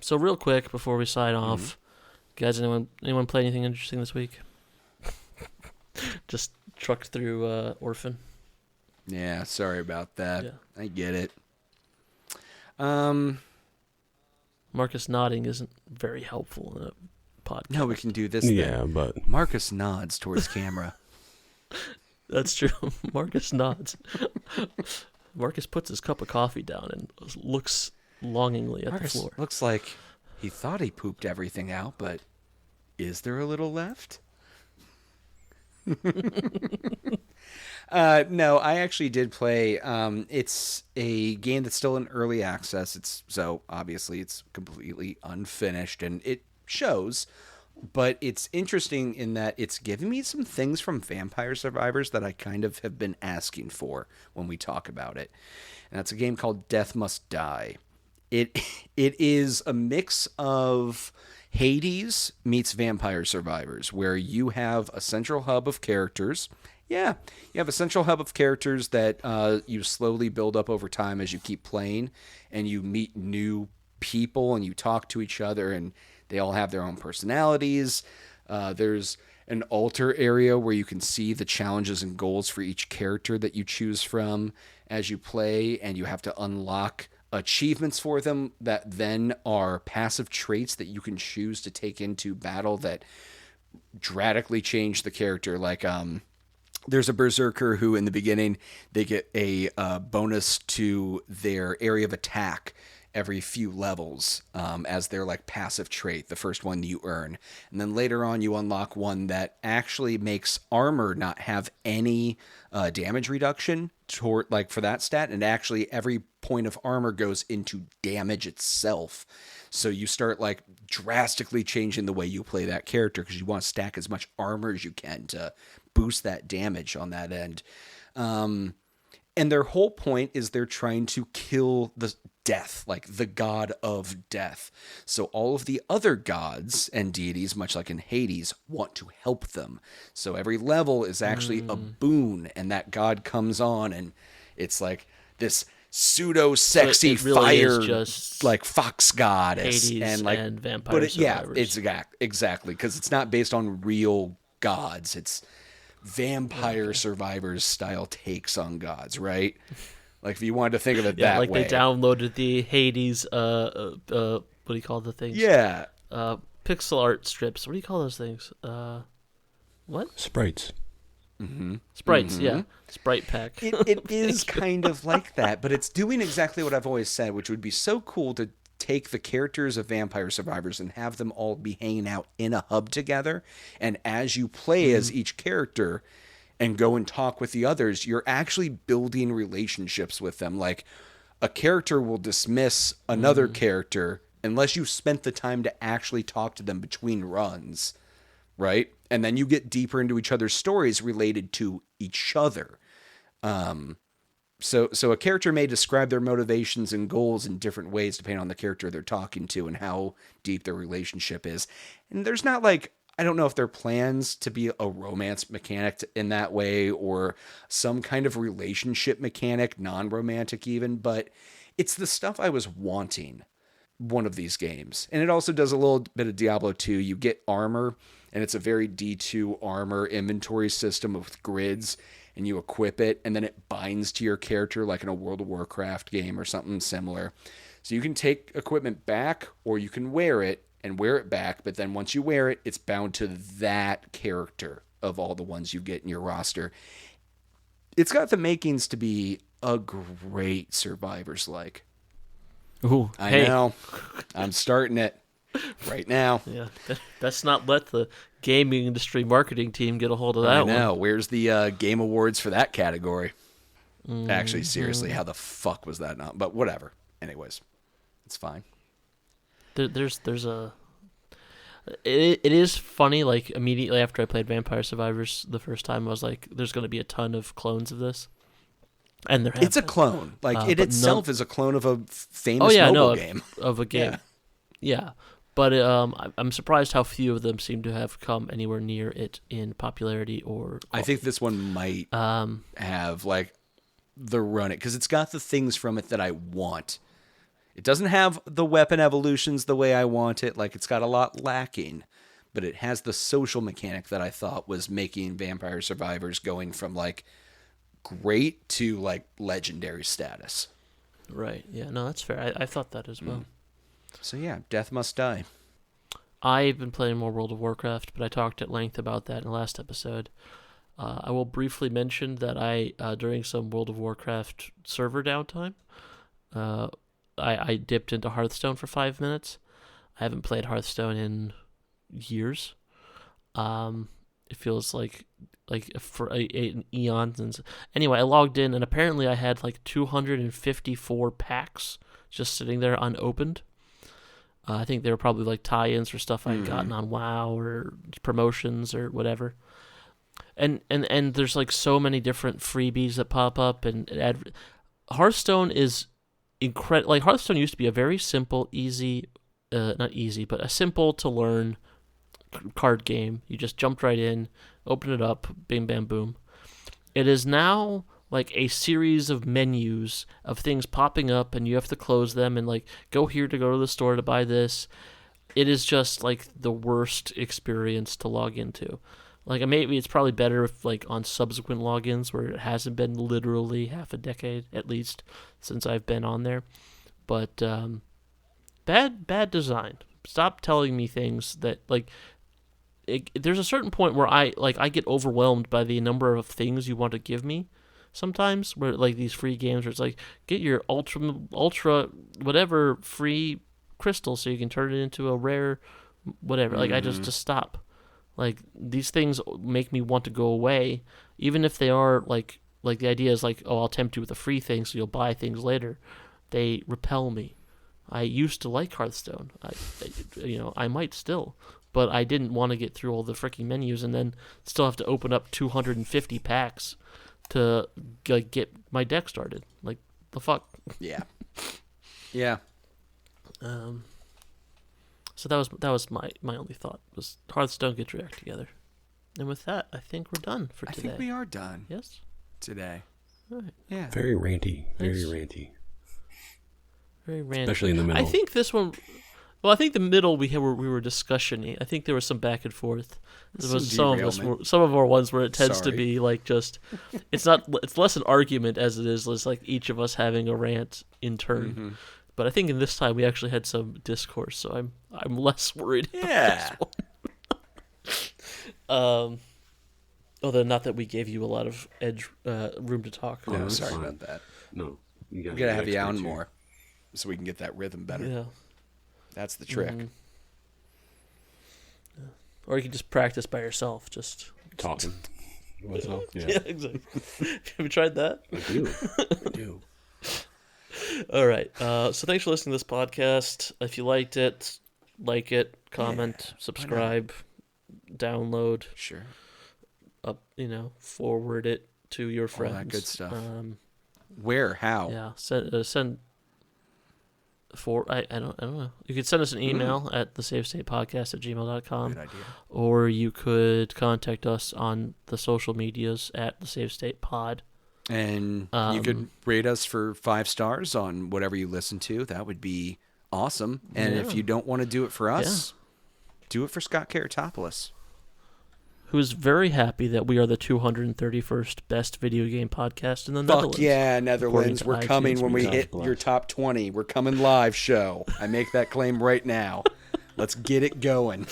So real quick before we sign off, guys, anyone play anything interesting this week? Just trucked through Orphen. Yeah, sorry about that. Yeah. I get it. Marcus nodding isn't very helpful in a podcast. No, we can do this thing. Yeah, but Marcus nods towards camera. That's true. Marcus nods. Marcus puts his cup of coffee down and looks longingly at Marcus the floor. looks like he thought he pooped everything out, but is there a little left? No, I actually did play. It's a game that's still in early access. Obviously it's completely unfinished, and it shows. But it's interesting in that it's giving me some things from Vampire Survivors that I kind of have been asking for when we talk about it. And that's a game called Death Must Die. It is a mix of Hades meets Vampire Survivors, where you have a central hub of characters. Yeah, you have a central hub of characters that you slowly build up over time as you keep playing, and you meet new people and you talk to each other, and they all have their own personalities. There's an altar area where you can see the challenges and goals for each character that you choose from as you play, and you have to unlock achievements for them that then are passive traits that you can choose to take into battle that drastically change the character. Like, there's a berserker who in the beginning, they get a bonus to their area of attack every few levels as their like passive trait, the first one you earn. And then later on you unlock one that actually makes armor not have any damage reduction toward like for that stat, and actually every point of armor goes into damage itself. So you start like drastically changing the way you play that character because you want to stack as much armor as you can to boost that damage on that end. And their whole point is they're trying to kill the death, like the god of death. So all of the other gods and deities, much like in Hades, want to help them. So every level is actually a boon, and that god comes on, and it's like this pseudo-sexy So it really is fire, just like fox goddess, Hades and like and Vampire but Survivors. it's exactly because it's not based on real gods. It's Vampire Survivors style takes on gods, right? Like if you wanted to think of it that like way. they downloaded the Hades what do you call the things? Yeah. Pixel art strips. What do you call those things? What? sprites. Sprites, yeah. Sprite pack. It is kind of like that, but it's doing exactly what I've always said, which would be so cool to take the characters of Vampire Survivors and have them all be hanging out in a hub together. And as you play as each character and go and talk with the others, you're actually building relationships with them. Like a character will dismiss another character unless you spent the time to actually talk to them between runs, right? And then you get deeper into each other's stories related to each other. So a character may describe their motivations and goals in different ways depending on the character they're talking to and how deep their relationship is. And there's not like, I don't know if there are plans to be a romance mechanic in that way or some kind of relationship mechanic, non-romantic even, but it's the stuff I was wanting one of these games. And it also does a little bit of Diablo 2. You get armor, and it's a very D2 armor inventory system with grids. and you equip it, and then it binds to your character like in a World of Warcraft game or something similar. So you can take equipment back, or you can wear it and wear it back, but then once you wear it, it's bound to that character of all the ones you get in your roster. It's got the makings to be a great Survivors-like. Ooh, I hey. know. I'm starting it right now. Yeah, best not let the gaming industry marketing team get a hold of that I one. know. Where's the Game Awards for that category? Actually, seriously, how the fuck was that not? But whatever. Anyways, it's fine. There's a. It is funny. Like immediately after I played Vampire Survivors the first time, I was like, "There's going to be a ton of clones of this," and there. It's a clone. Like it but itself is a clone of a famous mobile game. Of a game. Yeah. But I'm surprised how few of them seem to have come anywhere near it in popularity or. I think this one might have like the run it because it's got the things from it that I want. It doesn't have the weapon evolutions the way I want it. Like it's got a lot lacking, but it has the social mechanic that I thought was making Vampire Survivors going from like great to like legendary status. Right. Yeah. No, that's fair. I thought that as well. So yeah, Death Must Die. I've been playing more World of Warcraft, but I talked at length about that in the last episode. I will briefly mention that I, during some World of Warcraft server downtime, I dipped into Hearthstone for 5 minutes. I haven't played Hearthstone in years. It feels like for an eon since. Anyway, I logged in, and apparently I had like 254 packs just sitting there unopened. I think they were probably like tie-ins for stuff I'd gotten on WoW or promotions or whatever. And there's like so many different freebies that pop up, and Hearthstone is incredible. Like Hearthstone used to be a very simple, easy, not easy, but a simple to learn card game. You just jumped right in, open it up, bing, bam, boom. It is now like a series of menus of things popping up, and you have to close them and like go here to go to the store to buy this. It is just like the worst experience to log into. Like maybe it's probably better if like on subsequent logins where it hasn't been literally half a decade at least since I've been on there. But bad design. Stop telling me things that like. There's a certain point where I get overwhelmed by the number of things you want to give me. Sometimes where like these free games where it's like get your ultra whatever free crystal so you can turn it into a rare whatever. Like I just stop. Like these things make me want to go away, even if they are like the idea is like, oh, I'll tempt you with a free thing so you'll buy things later. They repel me. I used to like Hearthstone. I might still, but I didn't want to get through all the freaking menus and then still have to open up 250 packs to like get my deck started. Like the fuck. Yeah. Yeah. So that was my only thought was Hearthstone, get your act together. And with that, I think we're done for today. I think we are done. Yes. Today. All right. Yeah. Very ranty. Very ranty. Very random. Especially in the middle. I think this one. Well, I think the middle we were discussion-y. I think there was some back and forth. There was some of our ones where it tends to be like just it's less an argument as it is like each of us having a rant in turn. Mm-hmm. But I think in this time we actually had some discourse, so I'm less worried about this one. Although not that we gave you a lot of room to talk. No, sorry about that. No, we gotta have you on more so we can get that rhythm better. Yeah. That's the trick. Mm-hmm. Yeah. Or you can just practice by yourself, just talking. Myself. Yeah, exactly. Have you tried that? I do. All right. So thanks for listening to this podcast. If you liked it, like it, comment, subscribe, download. Sure. Forward it to your friends. All that good stuff. Where? How? Yeah. Send. I don't know. You could send us an email at thesavestatepodcast@gmail.com. Good idea. Or you could contact us on the social medias at thesavestatepod. And you could rate us for 5 stars on whatever you listen to. That would be awesome. And if you don't want to do it for us, do it for Scott Karatopoulos. who's very happy that we are the 231st best video game podcast in the Fuck Netherlands. yeah, Netherlands. to We're iTunes coming when we reviews. hit your top 20. We're coming live show. I make that claim right now. Let's get it going.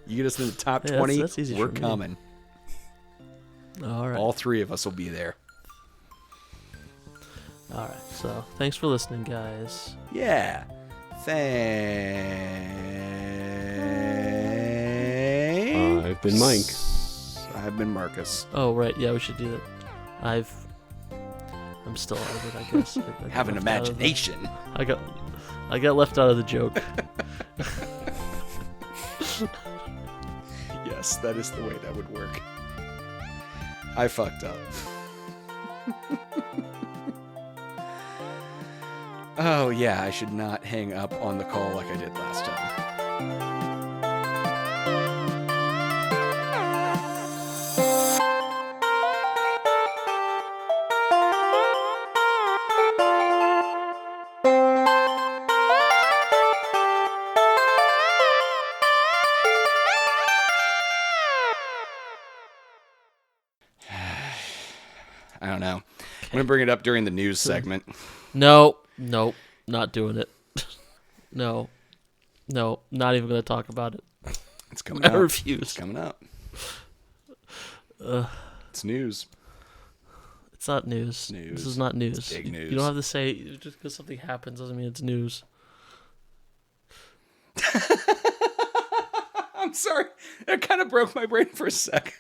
You get us in the top Hey, 20, that's easy we're for me. coming. All right. All three of us will be there. All right. So thanks for listening, guys. Yeah. Thanks. I've been Mike. I've been Marcus. Oh, right. Yeah, we should do that. I'm still out of it, I guess. I Have an got left out of the- imagination. I got left out of the joke. Yes, that is the way that would work. I fucked up. Oh, yeah, I should not hang up on the call like I did last time. I don't know. I'm going to bring it up during the news segment. Nope, not doing it. No, not even going to talk about it. It's coming I up. refuse. It's coming up. It's news. It's not news. News. This is not news. It's big You news. don't have to say just because something happens doesn't mean it's news. I'm sorry. That kind of broke my brain for a sec.